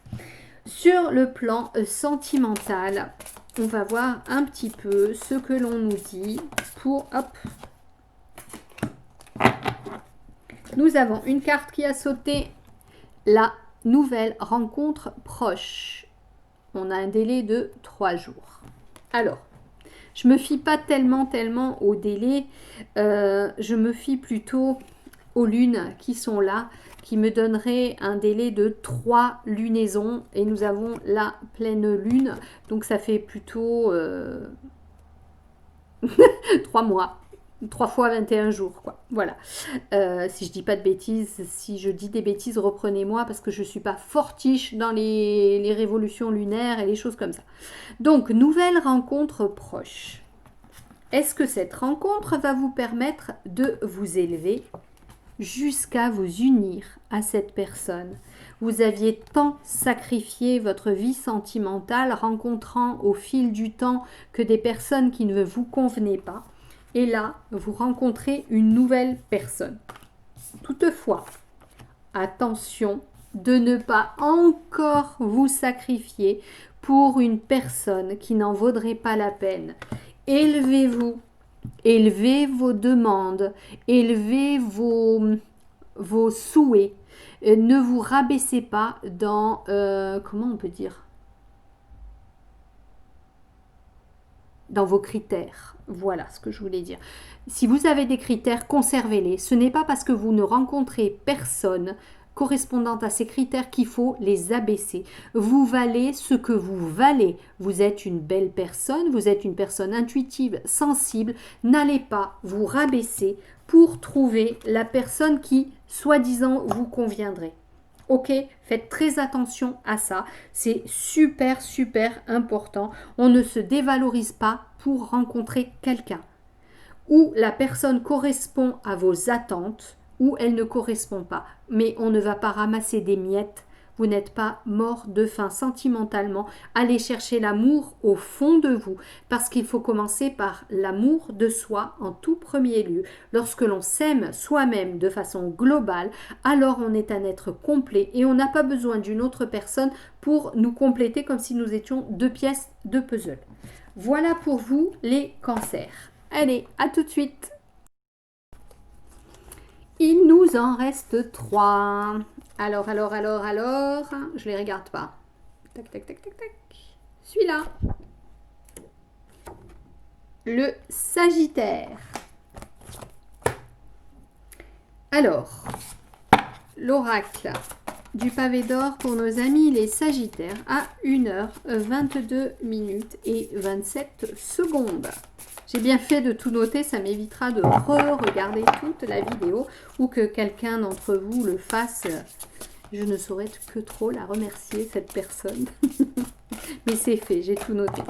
Sur le plan sentimental, on va voir un petit peu ce que l'on nous dit pour... Hop. Nous avons une carte qui a sauté, la nouvelle rencontre proche. On a un délai de 3 jours. Alors, je me fie pas tellement au délai. Je me fie plutôt aux lunes qui sont là, qui me donneraient un délai de 3 lunaisons. Et nous avons la pleine lune. Donc, ça fait plutôt 3 mois. 3 fois 21 jours, quoi. Voilà. Si je dis pas de bêtises, si je dis des bêtises, reprenez-moi parce que je suis pas fortiche dans les révolutions lunaires et les choses comme ça. Donc, nouvelle rencontre proche. Est-ce que cette rencontre va vous permettre de vous élever jusqu'à vous unir à cette personne? Vous aviez tant sacrifié votre vie sentimentale, rencontrant au fil du temps que des personnes qui ne vous convenaient pas. Et là, vous rencontrez une nouvelle personne. Toutefois, attention de ne pas encore vous sacrifier pour une personne qui n'en vaudrait pas la peine. Élevez-vous, élevez vos demandes, élevez vos souhaits. Ne vous rabaissez pas dans, comment on peut dire ? Dans vos critères. Voilà ce que je voulais dire. Si vous avez des critères, conservez-les. Ce n'est pas parce que vous ne rencontrez personne correspondant à ces critères qu'il faut les abaisser. Vous valez ce que vous valez. Vous êtes une belle personne, vous êtes une personne intuitive, sensible. N'allez pas vous rabaisser pour trouver la personne qui, soi-disant, vous conviendrait. Ok, faites très attention à ça. C'est super, super important. On ne se dévalorise pas pour rencontrer quelqu'un. Ou la personne correspond à vos attentes, ou elle ne correspond pas. Mais on ne va pas ramasser des miettes. Vous n'êtes pas mort de faim sentimentalement. Allez chercher l'amour au fond de vous, parce qu'il faut commencer par l'amour de soi en tout premier lieu. Lorsque l'on s'aime soi-même de façon globale, alors on est un être complet et on n'a pas besoin d'une autre personne pour nous compléter comme si nous étions 2 pièces de puzzle. Voilà pour vous les cancers. Allez, à tout de suite. Il nous en reste 3. Alors, je les regarde pas. Tac, tac, tac, tac, tac. Celui-là. Le Sagittaire. Alors, l'oracle du pavé d'or pour nos amis les Sagittaires à 1h22 minutes et 27 secondes. J'ai bien fait de tout noter, ça m'évitera de re-regarder toute la vidéo ou que quelqu'un d'entre vous le fasse. Je ne saurais que trop la remercier, cette personne. Mais c'est fait, j'ai tout noté.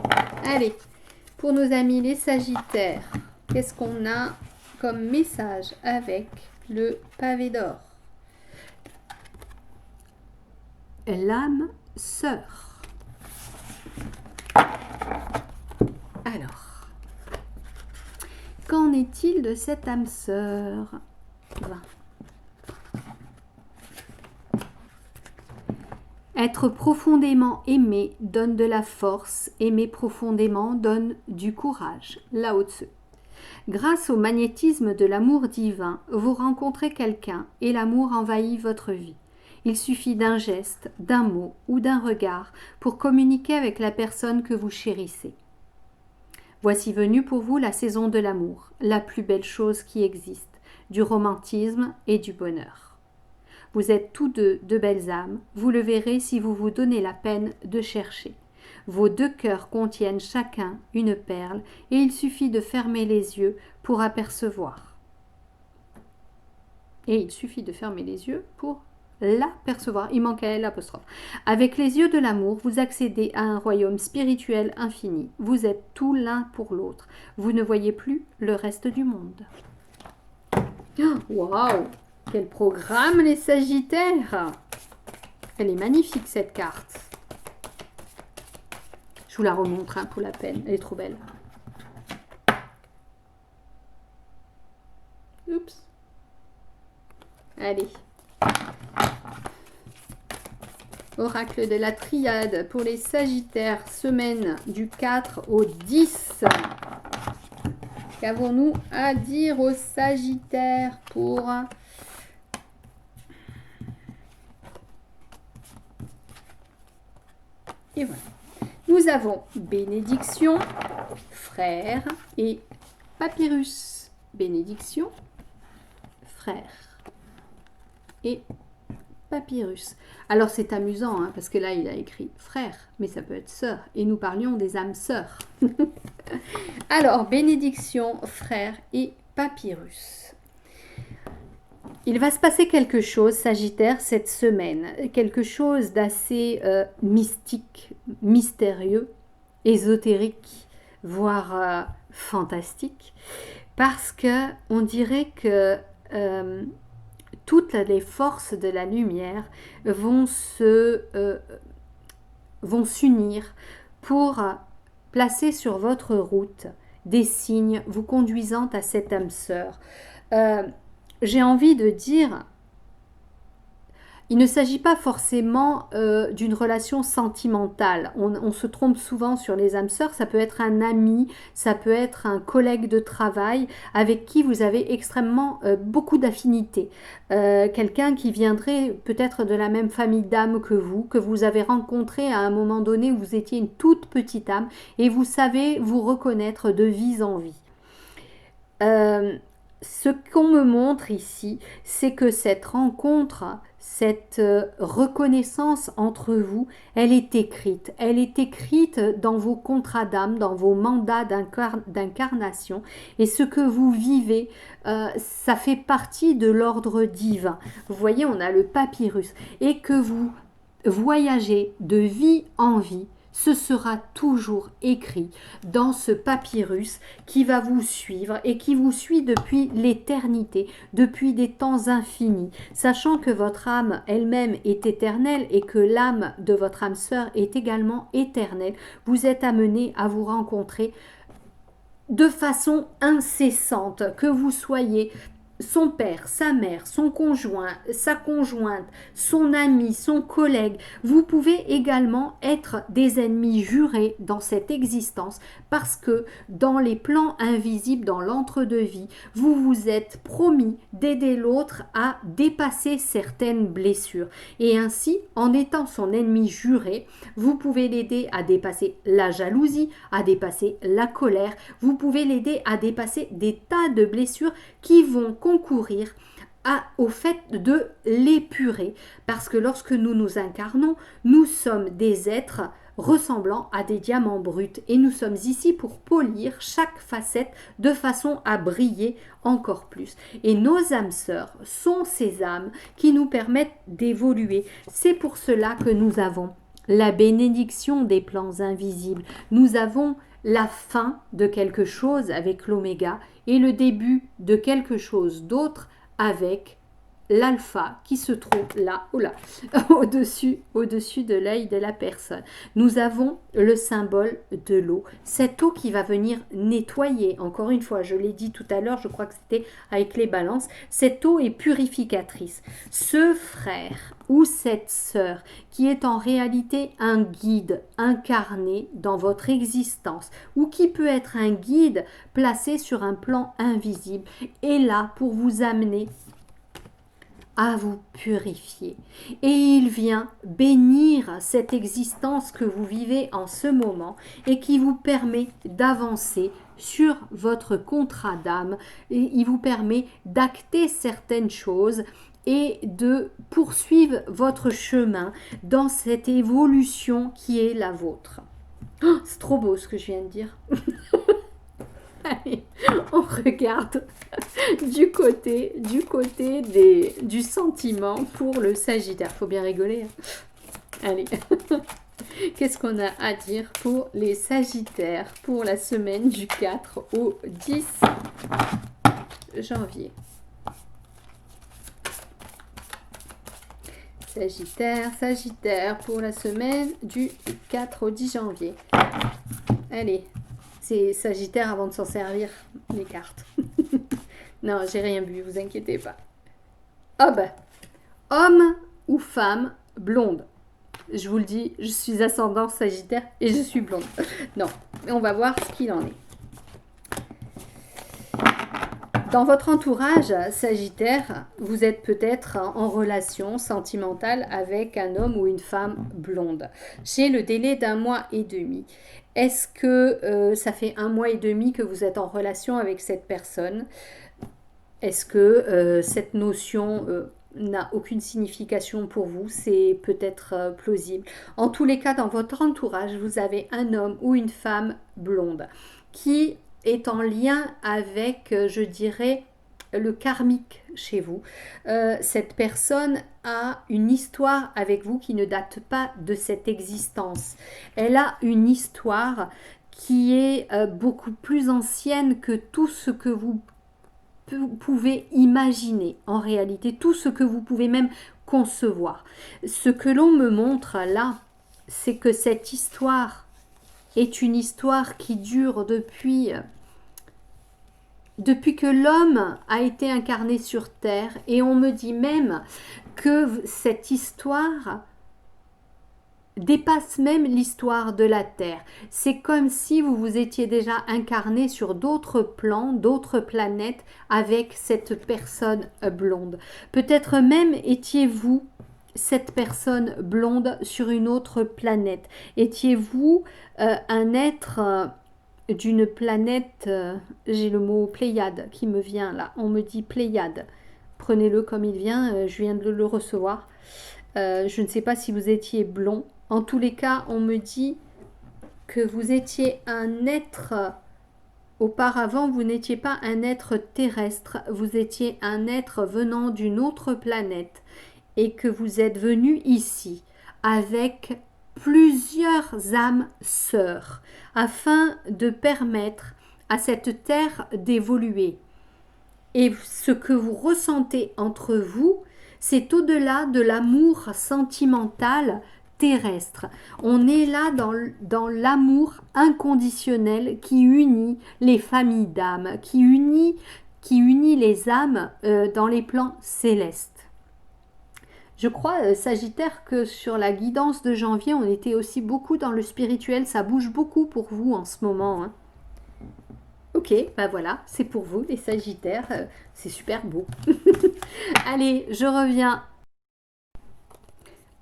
Allez, pour nos amis les Sagittaires, qu'est-ce qu'on a comme message avec le pavé d'or? L'âme sœur. Alors, qu'en est-il de cette âme sœur? 20. Être profondément aimé donne de la force, aimer profondément donne du courage. Lao Tzu. Grâce au magnétisme de l'amour divin, vous rencontrez quelqu'un et l'amour envahit votre vie. Il suffit d'un geste, d'un mot ou d'un regard pour communiquer avec la personne que vous chérissez. Voici venue pour vous la saison de l'amour, la plus belle chose qui existe, du romantisme et du bonheur. Vous êtes tous deux de belles âmes, vous le verrez si vous vous donnez la peine de chercher. Vos deux cœurs contiennent chacun une perle et il suffit de fermer les yeux pour apercevoir. Et il suffit de fermer les yeux pour l'apercevoir. Il manquait l'apostrophe. Avec les yeux de l'amour, vous accédez à un royaume spirituel infini. Vous êtes tout l'un pour l'autre. Vous ne voyez plus le reste du monde. Waouh! Quel programme les Sagittaires! Elle est magnifique cette carte. Je vous la remontre hein, pour la peine. Elle est trop belle. Oups. Allez. Oracle de la triade pour les Sagittaires, semaine du 4 au 10. Qu'avons-nous à dire aux Sagittaires pour... Et voilà. Nous avons bénédiction, frère et papyrus. Bénédiction, frère et papyrus. Alors c'est amusant hein, parce que là il a écrit frère, mais ça peut être sœur. Et nous parlions des âmes sœurs. Alors bénédiction, frère et papyrus. Il va se passer quelque chose, Sagittaire, cette semaine. Quelque chose d'assez mystique, mystérieux, ésotérique, voire fantastique. Parce que on dirait que toutes les forces de la lumière vont s'unir pour placer sur votre route des signes vous conduisant à cette âme sœur. J'ai envie de dire, il ne s'agit pas forcément d'une relation sentimentale. On se trompe souvent sur les âmes sœurs. Ça peut être un ami, ça peut être un collègue de travail avec qui vous avez extrêmement beaucoup d'affinités. Quelqu'un qui viendrait peut-être de la même famille d'âmes que vous avez rencontré à un moment donné où vous étiez une toute petite âme et vous savez vous reconnaître de vie en vie. Ce qu'on me montre ici, c'est que cette rencontre, cette reconnaissance entre vous, elle est écrite. Elle est écrite dans vos contrats d'âme, dans vos mandats d'incarnation. Et ce que vous vivez, ça fait partie de l'ordre divin. Vous voyez, on a le papyrus. Et que vous voyagez de vie en vie, ce sera toujours écrit dans ce papyrus qui va vous suivre et qui vous suit depuis l'éternité, depuis des temps infinis, sachant que votre âme elle-même est éternelle et que l'âme de votre âme sœur est également éternelle. Vous êtes amenés à vous rencontrer de façon incessante, que vous soyez son père, sa mère, son conjoint, sa conjointe, son ami, son collègue. Vous pouvez également être des ennemis jurés dans cette existence parce que dans les plans invisibles, dans l'entre-deux-vie, vous vous êtes promis d'aider l'autre à dépasser certaines blessures. Et ainsi, en étant son ennemi juré, vous pouvez l'aider à dépasser la jalousie, à dépasser la colère. Vous pouvez l'aider à dépasser des tas de blessures qui vont concourir au fait de l'épurer. Parce que lorsque nous nous incarnons, nous sommes des êtres ressemblant à des diamants bruts. Et nous sommes ici pour polir chaque facette de façon à briller encore plus. Et nos âmes sœurs sont ces âmes qui nous permettent d'évoluer. C'est pour cela que nous avons la bénédiction des plans invisibles. Nous avons la fin de quelque chose avec l'oméga et le début de quelque chose d'autre avec l'alpha qui se trouve là, oh là, au-dessus de l'œil de la personne. Nous avons le symbole de l'eau. Cette eau qui va venir nettoyer, encore une fois, je l'ai dit tout à l'heure, je crois que c'était avec les balances, cette eau est purificatrice. Ce frère ou cette sœur qui est en réalité un guide incarné dans votre existence ou qui peut être un guide placé sur un plan invisible est là pour vous amener à vous purifier. Et il vient bénir cette existence que vous vivez en ce moment et qui vous permet d'avancer sur votre contrat d'âme. Et il vous permet d'acter certaines choses et de poursuivre votre chemin dans cette évolution qui est la vôtre. Oh, c'est trop beau ce que je viens de dire. Allez, on regarde du côté du sentiment pour le Sagittaire. Faut bien rigoler. Hein. Allez, qu'est-ce qu'on a à dire pour les Sagittaires pour la semaine du 4 au 10 janvier? Sagittaire pour la semaine du 4 au 10 janvier. Allez. C'est Sagittaire avant de s'en servir, les cartes. Non, j'ai rien bu, vous inquiétez pas. Oh ben, homme ou femme blonde. Je vous le dis, je suis ascendant Sagittaire et je suis blonde. Non, on va voir ce qu'il en est. Dans votre entourage Sagittaire, vous êtes peut-être en relation sentimentale avec un homme ou une femme blonde. J'ai le délai d'1 mois et demi. Est-ce que ça fait 1 mois et demi que vous êtes en relation avec cette personne? Est-ce que cette notion n'a aucune signification pour vous? C'est peut-être plausible. En tous les cas, dans votre entourage, vous avez un homme ou une femme blonde qui est en lien avec, je dirais, le karmique chez vous. Cette personne a une histoire avec vous qui ne date pas de cette existence. Elle a une histoire qui est beaucoup plus ancienne que tout ce que vous pouvez imaginer en réalité, tout ce que vous pouvez même concevoir. Ce que l'on me montre là, c'est que cette histoire est une histoire qui dure depuis que l'homme a été incarné sur Terre, et on me dit même que cette histoire dépasse même l'histoire de la Terre. C'est comme si vous vous étiez déjà incarné sur d'autres plans, d'autres planètes avec cette personne blonde. Peut-être même étiez-vous cette personne blonde sur une autre planète. Étiez-vous un être d'une planète, j'ai le mot Pléiade qui me vient là, on me dit Pléiade, prenez-le comme il vient, je viens de le recevoir. Je ne sais pas si vous étiez blond, en tous les cas on me dit que vous étiez un être, auparavant vous n'étiez pas un être terrestre, vous étiez un être venant d'une autre planète et que vous êtes venu ici avec plusieurs âmes sœurs afin de permettre à cette terre d'évoluer. Et ce que vous ressentez entre vous, c'est au-delà de l'amour sentimental terrestre. On est là dans l'amour inconditionnel qui unit les familles d'âmes, qui unit les âmes dans les plans célestes. Je crois, Sagittaire, que sur la guidance de janvier, on était aussi beaucoup dans le spirituel. Ça bouge beaucoup pour vous en ce moment. Hein. Ok, ben voilà, c'est pour vous les Sagittaires. C'est super beau. Allez, je reviens.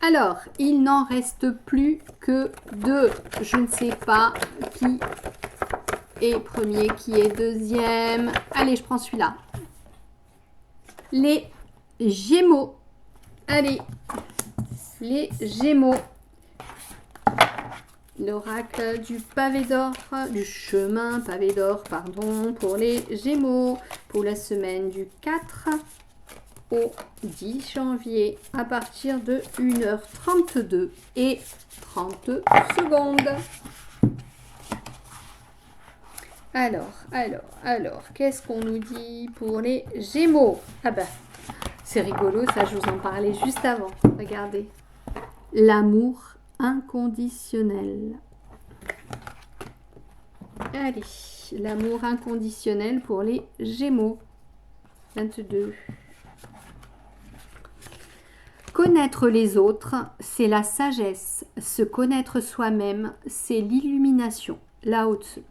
Alors, il n'en reste plus que 2. Je ne sais pas qui est premier, qui est deuxième. Allez, je prends celui-là. Les Gémeaux. Allez, les Gémeaux. L'oracle du pavé d'or, du chemin pavé d'or, pardon, pour les Gémeaux, pour la semaine du 4 au 10 janvier, à partir de 1h32 et 30 secondes. Alors, qu'est-ce qu'on nous dit pour les Gémeaux? Ah ben, C'est rigolo, ça, je vous en parlais juste avant. Regardez. L'amour inconditionnel. Allez, l'amour inconditionnel pour les Gémeaux. 22. Connaître les autres, c'est la sagesse. Se connaître soi-même, c'est l'illumination. Lao Tzu.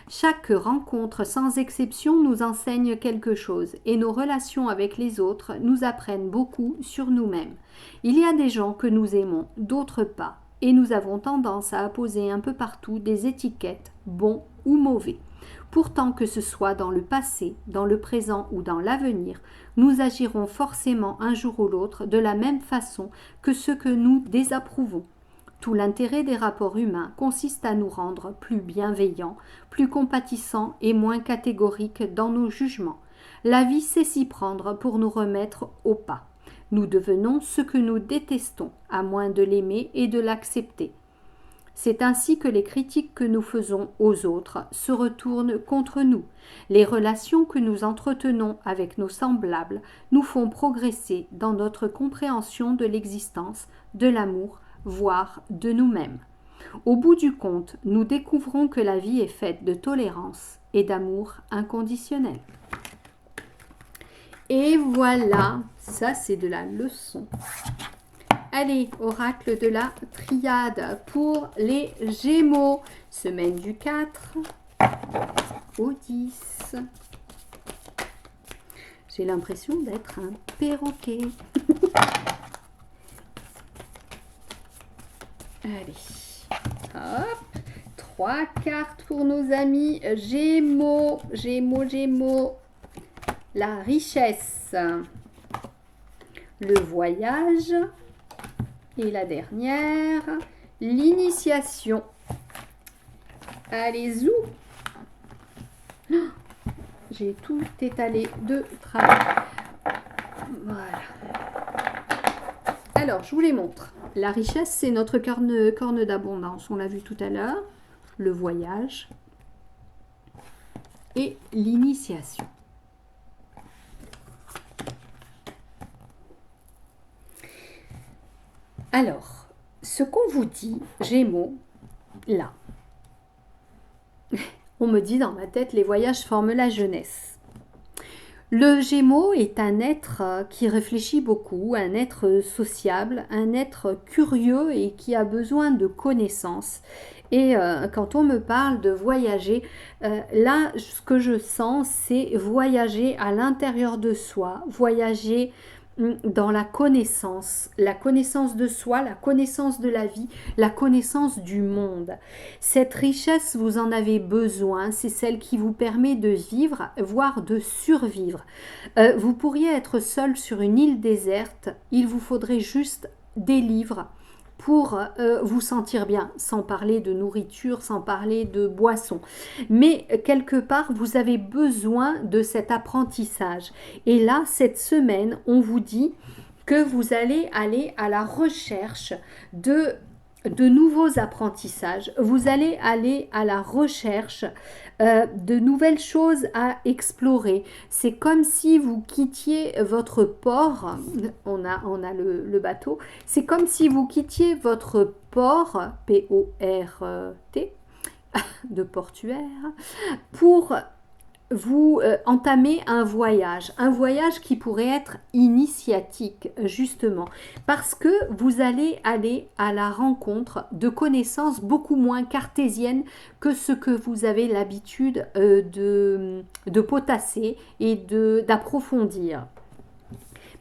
Chaque rencontre, sans exception, nous enseigne quelque chose et nos relations avec les autres nous apprennent beaucoup sur nous-mêmes. Il y a des gens que nous aimons, d'autres pas, et nous avons tendance à apposer un peu partout des étiquettes, bons ou mauvais. Pourtant, que ce soit dans le passé, dans le présent ou dans l'avenir, nous agirons forcément un jour ou l'autre de la même façon que ce que nous désapprouvons. Tout l'intérêt des rapports humains consiste à nous rendre plus bienveillants, plus compatissants et moins catégoriques dans nos jugements. La vie sait s'y prendre pour nous remettre au pas. Nous devenons ce que nous détestons, à moins de l'aimer et de l'accepter. C'est ainsi que les critiques que nous faisons aux autres se retournent contre nous. Les relations que nous entretenons avec nos semblables nous font progresser dans notre compréhension de l'existence, de l'amour, voire de nous-mêmes. Au bout du compte, nous découvrons que la vie est faite de tolérance et d'amour inconditionnel. Et voilà, ça c'est de la leçon. Allez, oracle de la triade pour les Gémeaux. Semaine du 4 au 10. J'ai l'impression d'être un perroquet. Allez, hop, 3 cartes pour nos amis Gémeaux. Gémeaux. La richesse, le voyage et la dernière, l'initiation. Allez, zou. J'ai tout étalé de travail. Voilà. Alors, je vous les montre. La richesse, c'est notre corne d'abondance. On l'a vu tout à l'heure. Le voyage et l'initiation. Alors, ce qu'on vous dit, Gémeaux, là, on me dit dans ma tête, les voyages forment la jeunesse. Le Gémeaux est un être qui réfléchit beaucoup, un être sociable, un être curieux et qui a besoin de connaissances. Et quand on me parle de voyager, là, ce que je sens, c'est voyager à l'intérieur de soi, voyager dans la connaissance de soi, la connaissance de la vie, la connaissance du monde. Cette richesse, vous en avez besoin, c'est celle qui vous permet de vivre, voire de survivre. Vous pourriez être seul sur une île déserte, il vous faudrait juste des livres pour vous sentir bien, sans parler de nourriture, sans parler de boisson. Mais quelque part, vous avez besoin de cet apprentissage. Et là, cette semaine, on vous dit que vous allez aller à la recherche de nouveaux apprentissages. Vous allez aller à la recherche de nouvelles choses à explorer. C'est comme si vous quittiez votre port. On a le bateau. C'est comme si vous quittiez votre port, P-O-R-T, de portuaire, pour vous entamez un voyage qui pourrait être initiatique justement, parce que vous allez aller à la rencontre de connaissances beaucoup moins cartésiennes que ce que vous avez l'habitude de potasser et d'approfondir.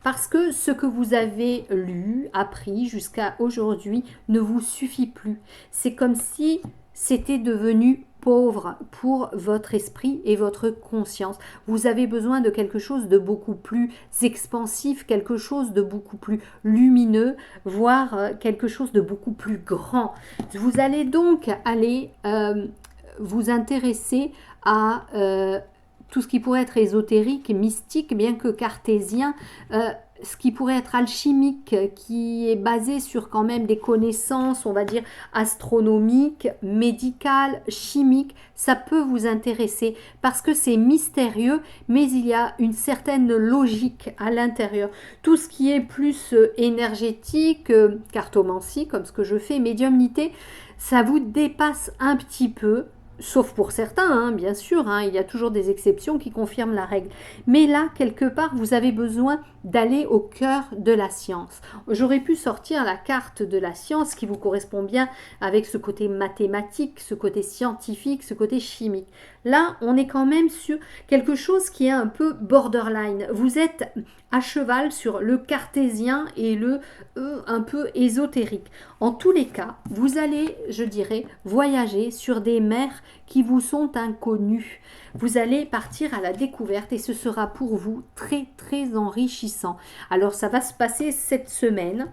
Parce que ce que vous avez lu, appris jusqu'à aujourd'hui ne vous suffit plus. C'est comme si c'était devenu pauvre pour votre esprit et votre conscience. Vous avez besoin de quelque chose de beaucoup plus expansif, quelque chose de beaucoup plus lumineux, voire quelque chose de beaucoup plus grand. Vous allez donc aller vous intéresser à tout ce qui pourrait être ésotérique, mystique, bien que cartésien, ce qui pourrait être alchimique, qui est basé sur quand même des connaissances, on va dire, astronomiques, médicales, chimiques, ça peut vous intéresser parce que c'est mystérieux, mais il y a une certaine logique à l'intérieur. Tout ce qui est plus énergétique, cartomancie, comme ce que je fais, médiumnité, ça vous dépasse un petit peu. Sauf pour certains, hein, bien sûr, hein, il y a toujours des exceptions qui confirment la règle. Mais là, quelque part, vous avez besoin d'aller au cœur de la science. J'aurais pu sortir la carte de la science qui vous correspond bien avec ce côté mathématique, ce côté scientifique, ce côté chimique. Là, on est quand même sur quelque chose qui est un peu borderline. Vous êtes à cheval sur le cartésien et le un peu ésotérique. En tous les cas, vous allez, je dirais, voyager sur des mers qui vous sont inconnues. Vous allez partir à la découverte et ce sera pour vous très très enrichissant. Alors ça va se passer cette semaine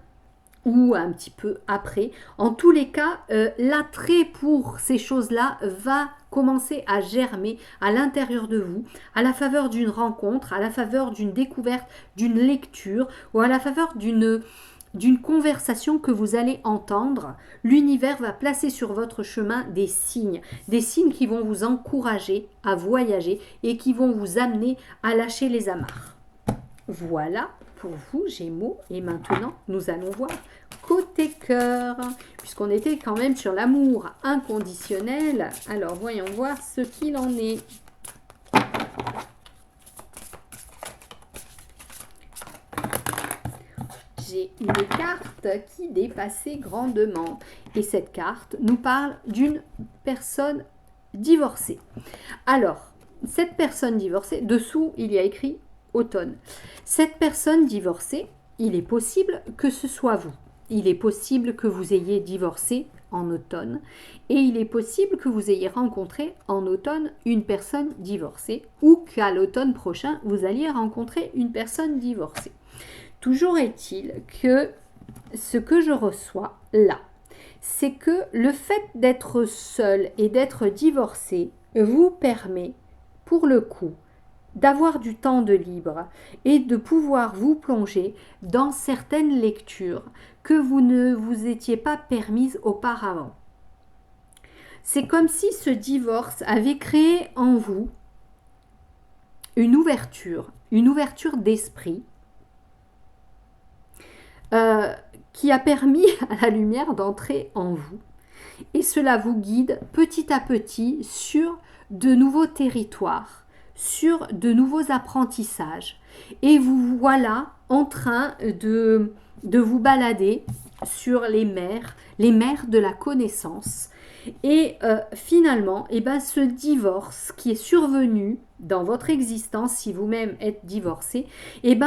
ou un petit peu après. En tous les cas, l'attrait pour ces choses-là va commencer à germer à l'intérieur de vous, à la faveur d'une rencontre, à la faveur d'une découverte, d'une lecture ou à la faveur d'une conversation que vous allez entendre. L'univers va placer sur votre chemin des signes qui vont vous encourager à voyager et qui vont vous amener à lâcher les amarres. Voilà pour vous, Gémeaux. Et maintenant, nous allons voir côté cœur, puisqu'on était quand même sur l'amour inconditionnel. Alors, voyons voir ce qu'il en est. J'ai une carte qui dépassait grandement. Et cette carte nous parle d'une personne divorcée. Alors, cette personne divorcée, dessous, il y a écrit automne. Cette personne divorcée, il est possible que ce soit vous. Il est possible que vous ayez divorcé en automne et il est possible que vous ayez rencontré en automne une personne divorcée ou qu'à l'automne prochain, vous alliez rencontrer une personne divorcée. Toujours est-il que ce que je reçois là, c'est que le fait d'être seul et d'être divorcé vous permet, pour le coup, d'avoir du temps de libre et de pouvoir vous plonger dans certaines lectures que vous ne vous étiez pas permises auparavant. C'est comme si ce divorce avait créé en vous une ouverture d'esprit qui a permis à la lumière d'entrer en vous. Et cela vous guide petit à petit sur de nouveaux territoires, sur de nouveaux apprentissages. Et vous voilà en train de vous balader sur les mers de la connaissance. Et finalement, ce divorce qui est survenu dans votre existence, si vous-même êtes divorcé,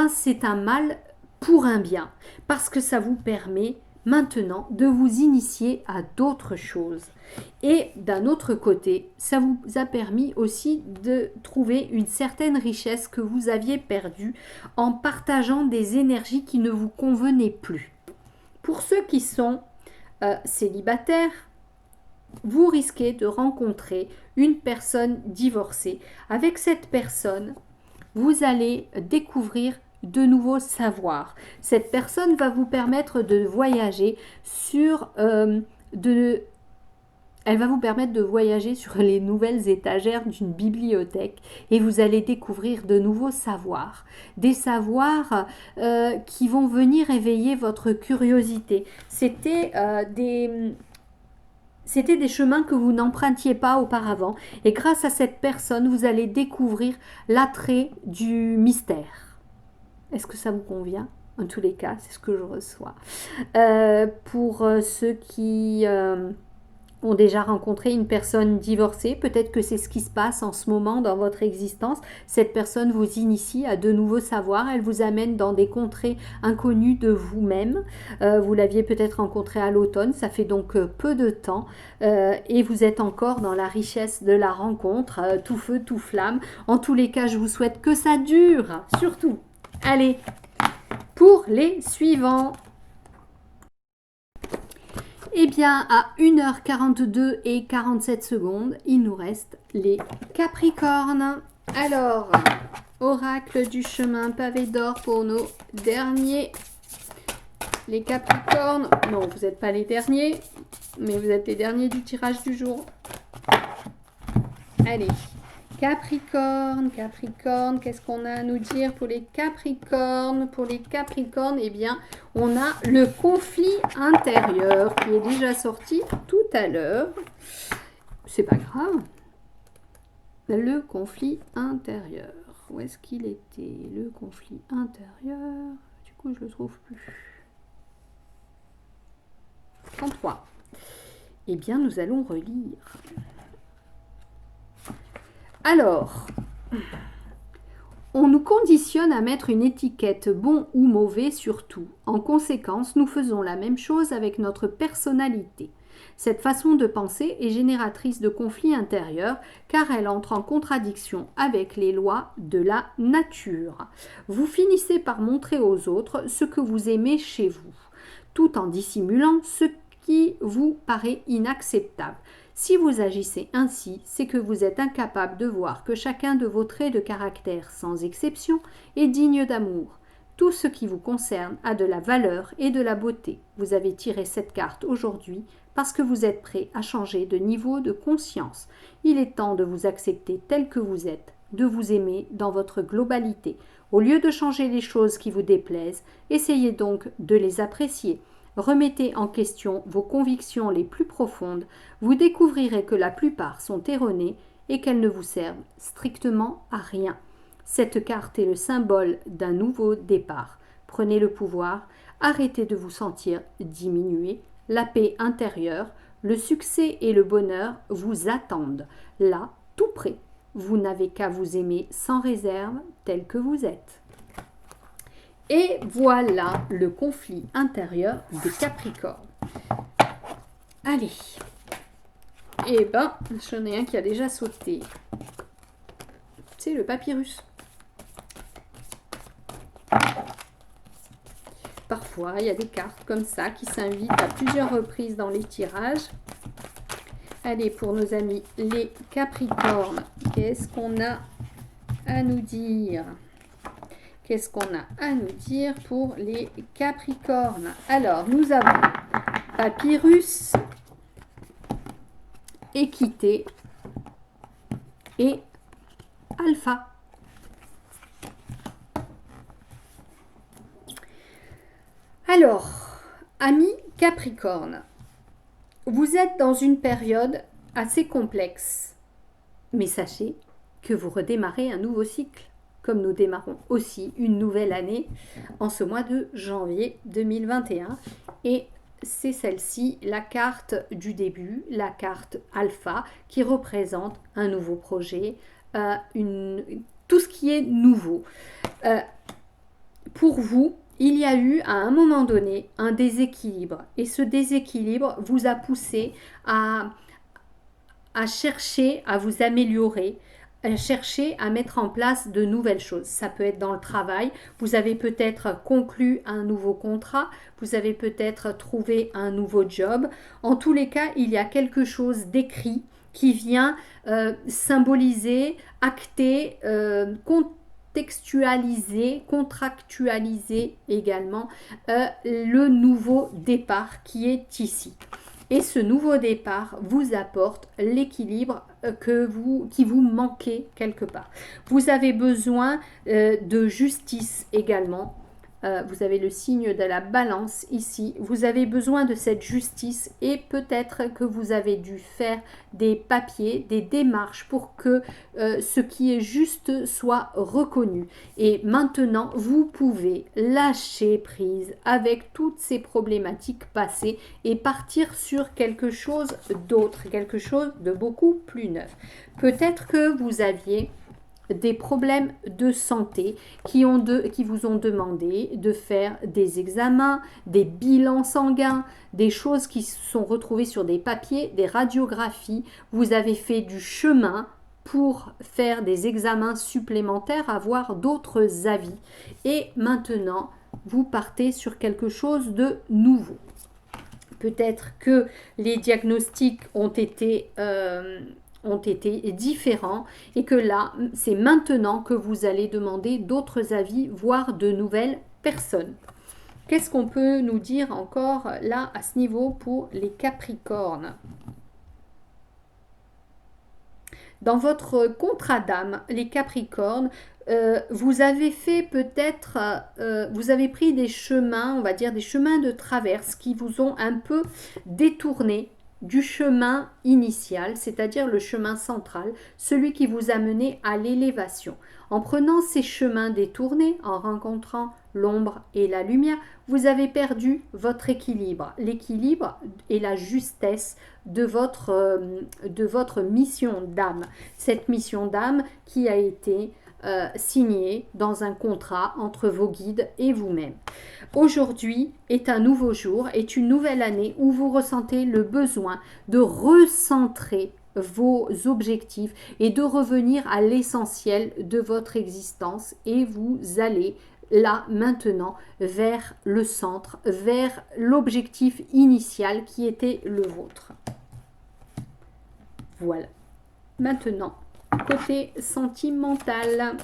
c'est un mal pour un bien, parce que ça vous permet maintenant de vous initier à d'autres choses. Et d'un autre côté, ça vous a permis aussi de trouver une certaine richesse que vous aviez perdue en partageant des énergies qui ne vous convenaient plus. Pour ceux qui sont célibataires, vous risquez de rencontrer une personne divorcée. Avec cette personne, vous allez découvrir de nouveaux savoirs. Cette personne va vous permettre de voyager sur elle va vous permettre de voyager sur les nouvelles étagères d'une bibliothèque et vous allez découvrir de nouveaux savoirs. Des savoirs qui vont venir éveiller votre curiosité. C'était des chemins que vous n'empruntiez pas auparavant. Et grâce à cette personne, vous allez découvrir l'attrait du mystère. Est-ce que ça vous convient? En tous les cas, c'est ce que je reçois. Pour ceux qui ont déjà rencontré une personne divorcée, peut-être que c'est ce qui se passe en ce moment dans votre existence. Cette personne vous initie à de nouveaux savoirs, elle vous amène dans des contrées inconnues de vous-même. Vous l'aviez peut-être rencontré à l'automne, ça fait donc peu de temps, et vous êtes encore dans la richesse de la rencontre, tout feu, tout flamme. En tous les cas, je vous souhaite que ça dure, surtout. Allez, pour les suivants. Eh bien, à 1h42 et 47 secondes, il nous reste les Capricornes. Alors, oracle du chemin, pavé d'or pour nos derniers, les Capricornes. Non, vous n'êtes pas les derniers, mais vous êtes les derniers du tirage du jour. Allez, Capricorne, Capricorne, qu'est-ce qu'on a à nous dire pour les Capricornes? Pour les Capricornes, eh bien, on a le conflit intérieur qui est déjà sorti tout à l'heure. C'est pas grave. Le conflit intérieur. Où est-ce qu'il était? Le conflit intérieur. Du coup, je le trouve plus. 33. Eh bien, nous allons relire. Alors, on nous conditionne à mettre une étiquette bon ou mauvais sur tout. En conséquence, nous faisons la même chose avec notre personnalité. Cette façon de penser est génératrice de conflits intérieurs car elle entre en contradiction avec les lois de la nature. Vous finissez par montrer aux autres ce que vous aimez chez vous, tout en dissimulant ce qui vous paraît inacceptable. Si vous agissez ainsi, c'est que vous êtes incapable de voir que chacun de vos traits de caractère, sans exception, est digne d'amour. Tout ce qui vous concerne a de la valeur et de la beauté. Vous avez tiré cette carte aujourd'hui parce que vous êtes prêt à changer de niveau de conscience. Il est temps de vous accepter tel que vous êtes, de vous aimer dans votre globalité. Au lieu de changer les choses qui vous déplaisent, essayez donc de les apprécier. Remettez en question vos convictions les plus profondes, vous découvrirez que la plupart sont erronées et qu'elles ne vous servent strictement à rien. Cette carte est le symbole d'un nouveau départ. Prenez le pouvoir, arrêtez de vous sentir diminué, la paix intérieure, le succès et le bonheur vous attendent, là, tout près. Vous n'avez qu'à vous aimer sans réserve tel que vous êtes. Et voilà le conflit intérieur des Capricornes. Allez. Eh ben, j'en ai un qui a déjà sauté. C'est le papyrus. Parfois, il y a des cartes comme ça qui s'invitent à plusieurs reprises dans les tirages. Allez, pour nos amis les Capricornes, qu'est-ce qu'on a à nous dire ? Qu'est-ce qu'on a à nous dire pour les Capricornes? Alors, nous avons Papyrus, Équité et Alpha. Alors, amis Capricorne, vous êtes dans une période assez complexe, mais sachez que vous redémarrez un nouveau cycle. Comme nous démarrons aussi une nouvelle année en ce mois de janvier 2021. Et c'est celle-ci, la carte du début, la carte alpha, qui représente un nouveau projet, tout ce qui est nouveau. Pour vous, il y a eu à un moment donné un déséquilibre. Et ce déséquilibre vous a poussé à chercher à vous améliorer, chercher à mettre en place de nouvelles choses. Ça peut être dans le travail, vous avez peut-être conclu un nouveau contrat, vous avez peut-être trouvé un nouveau job. En tous les cas, il y a quelque chose d'écrit qui vient symboliser, acter, contextualiser, contractualiser également le nouveau départ qui est ici. Et ce nouveau départ vous apporte l'équilibre qui vous manquait quelque part. Vous avez besoin de justice également. Vous avez le signe de la balance ici. Vous avez besoin de cette justice et peut-être que vous avez dû faire des papiers, des démarches pour que ce qui est juste soit reconnu. Et maintenant, vous pouvez lâcher prise avec toutes ces problématiques passées et partir sur quelque chose d'autre, quelque chose de beaucoup plus neuf. Peut-être que vous aviez des problèmes de santé qui vous ont demandé de faire des examens, des bilans sanguins, des choses qui se sont retrouvées sur des papiers, des radiographies. Vous avez fait du chemin pour faire des examens supplémentaires, avoir d'autres avis. Et maintenant, vous partez sur quelque chose de nouveau. Peut-être que les diagnostics ont été ont été différents et que là, c'est maintenant que vous allez demander d'autres avis, voire de nouvelles personnes. Qu'est-ce qu'on peut nous dire encore là à ce niveau pour les Capricornes? Dans votre contrat d'âme, les Capricornes, vous avez fait peut-être, vous avez pris des chemins, on va dire des chemins de traverse qui vous ont un peu détourné du chemin initial, c'est-à-dire le chemin central, celui qui vous a mené à l'élévation. En prenant ces chemins détournés, en rencontrant l'ombre et la lumière, vous avez perdu votre équilibre, l'équilibre et la justesse de votre mission d'âme. Cette mission d'âme qui a été signée dans un contrat entre vos guides et vous-même. Aujourd'hui est un nouveau jour, est une nouvelle année où vous ressentez le besoin de recentrer vos objectifs et de revenir à l'essentiel de votre existence, et vous allez là maintenant vers le centre, vers l'objectif initial qui était le vôtre. Voilà. Maintenant, côté sentimental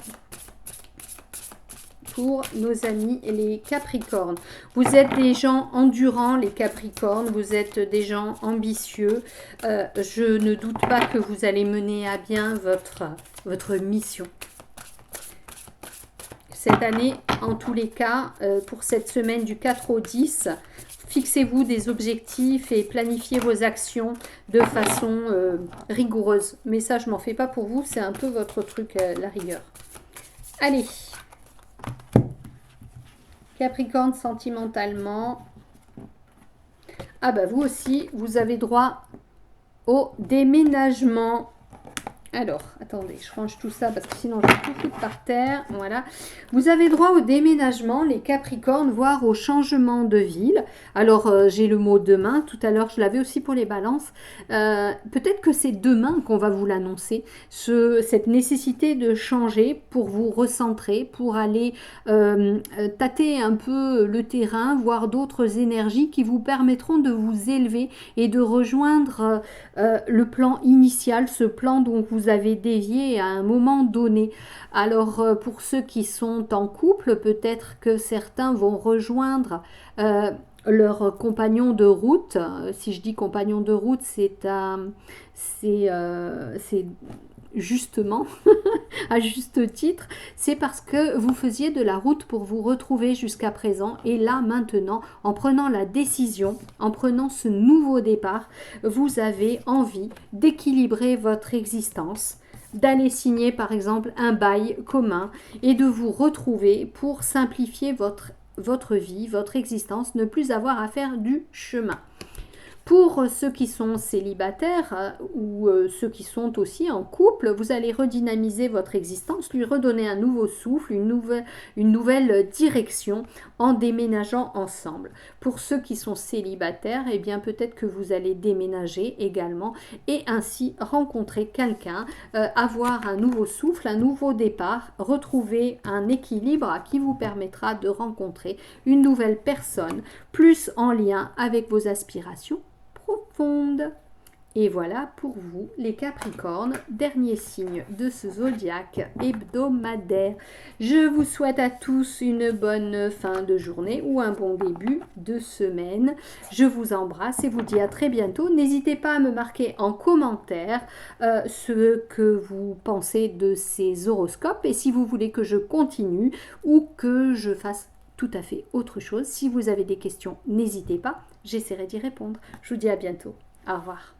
pour nos amis les Capricornes. Vous êtes des gens endurants, les Capricornes, vous êtes des gens ambitieux. Je ne doute pas que vous allez mener à bien votre mission. Cette année, en tous les cas, pour cette semaine du 4 au 10, fixez-vous des objectifs et planifiez vos actions de façon rigoureuse. Mais ça, je m'en fais pas pour vous, c'est un peu votre truc, la rigueur. Allez, Capricorne sentimentalement. Ah bah vous aussi, vous avez droit au déménagement. Alors, attendez, je range tout ça parce que sinon je vais tout foutre par terre. Voilà. Vous avez droit au déménagement, les Capricornes, voire au changement de ville. Alors, j'ai le mot demain. Tout à l'heure, je l'avais aussi pour les balances. Peut-être que c'est demain qu'on va vous l'annoncer. Cette nécessité de changer pour vous recentrer, pour aller tâter un peu le terrain, voir d'autres énergies qui vous permettront de vous élever et de rejoindre le plan initial, ce plan dont vous avez dévié à un moment donné. Alors pour ceux qui sont en couple, peut-être que certains vont rejoindre leur compagnon de route. Si je dis compagnon de route, c'est justement, à juste titre, c'est parce que vous faisiez de la route pour vous retrouver jusqu'à présent, et là maintenant, en prenant la décision, en prenant ce nouveau départ, vous avez envie d'équilibrer votre existence, d'aller signer par exemple un bail commun et de vous retrouver pour simplifier votre vie, votre existence, ne plus avoir à faire du chemin. Pour ceux qui sont célibataires ou ceux qui sont aussi en couple, vous allez redynamiser votre existence, lui redonner un nouveau souffle, une nouvelle direction en déménageant ensemble. Pour ceux qui sont célibataires, eh bien peut-être que vous allez déménager également et ainsi rencontrer quelqu'un, avoir un nouveau souffle, un nouveau départ, retrouver un équilibre qui vous permettra de rencontrer une nouvelle personne plus en lien avec vos aspirations profonde. Et voilà pour vous les Capricornes, dernier signe de ce zodiaque hebdomadaire. Je vous souhaite à tous une bonne fin de journée ou un bon début de semaine. Je vous embrasse et vous dis à très bientôt. N'hésitez pas à me marquer en commentaire ce que vous pensez de ces horoscopes et si vous voulez que je continue ou que je fasse tout à fait autre chose. Si vous avez des questions, n'hésitez pas, j'essaierai d'y répondre. Je vous dis à bientôt. Au revoir.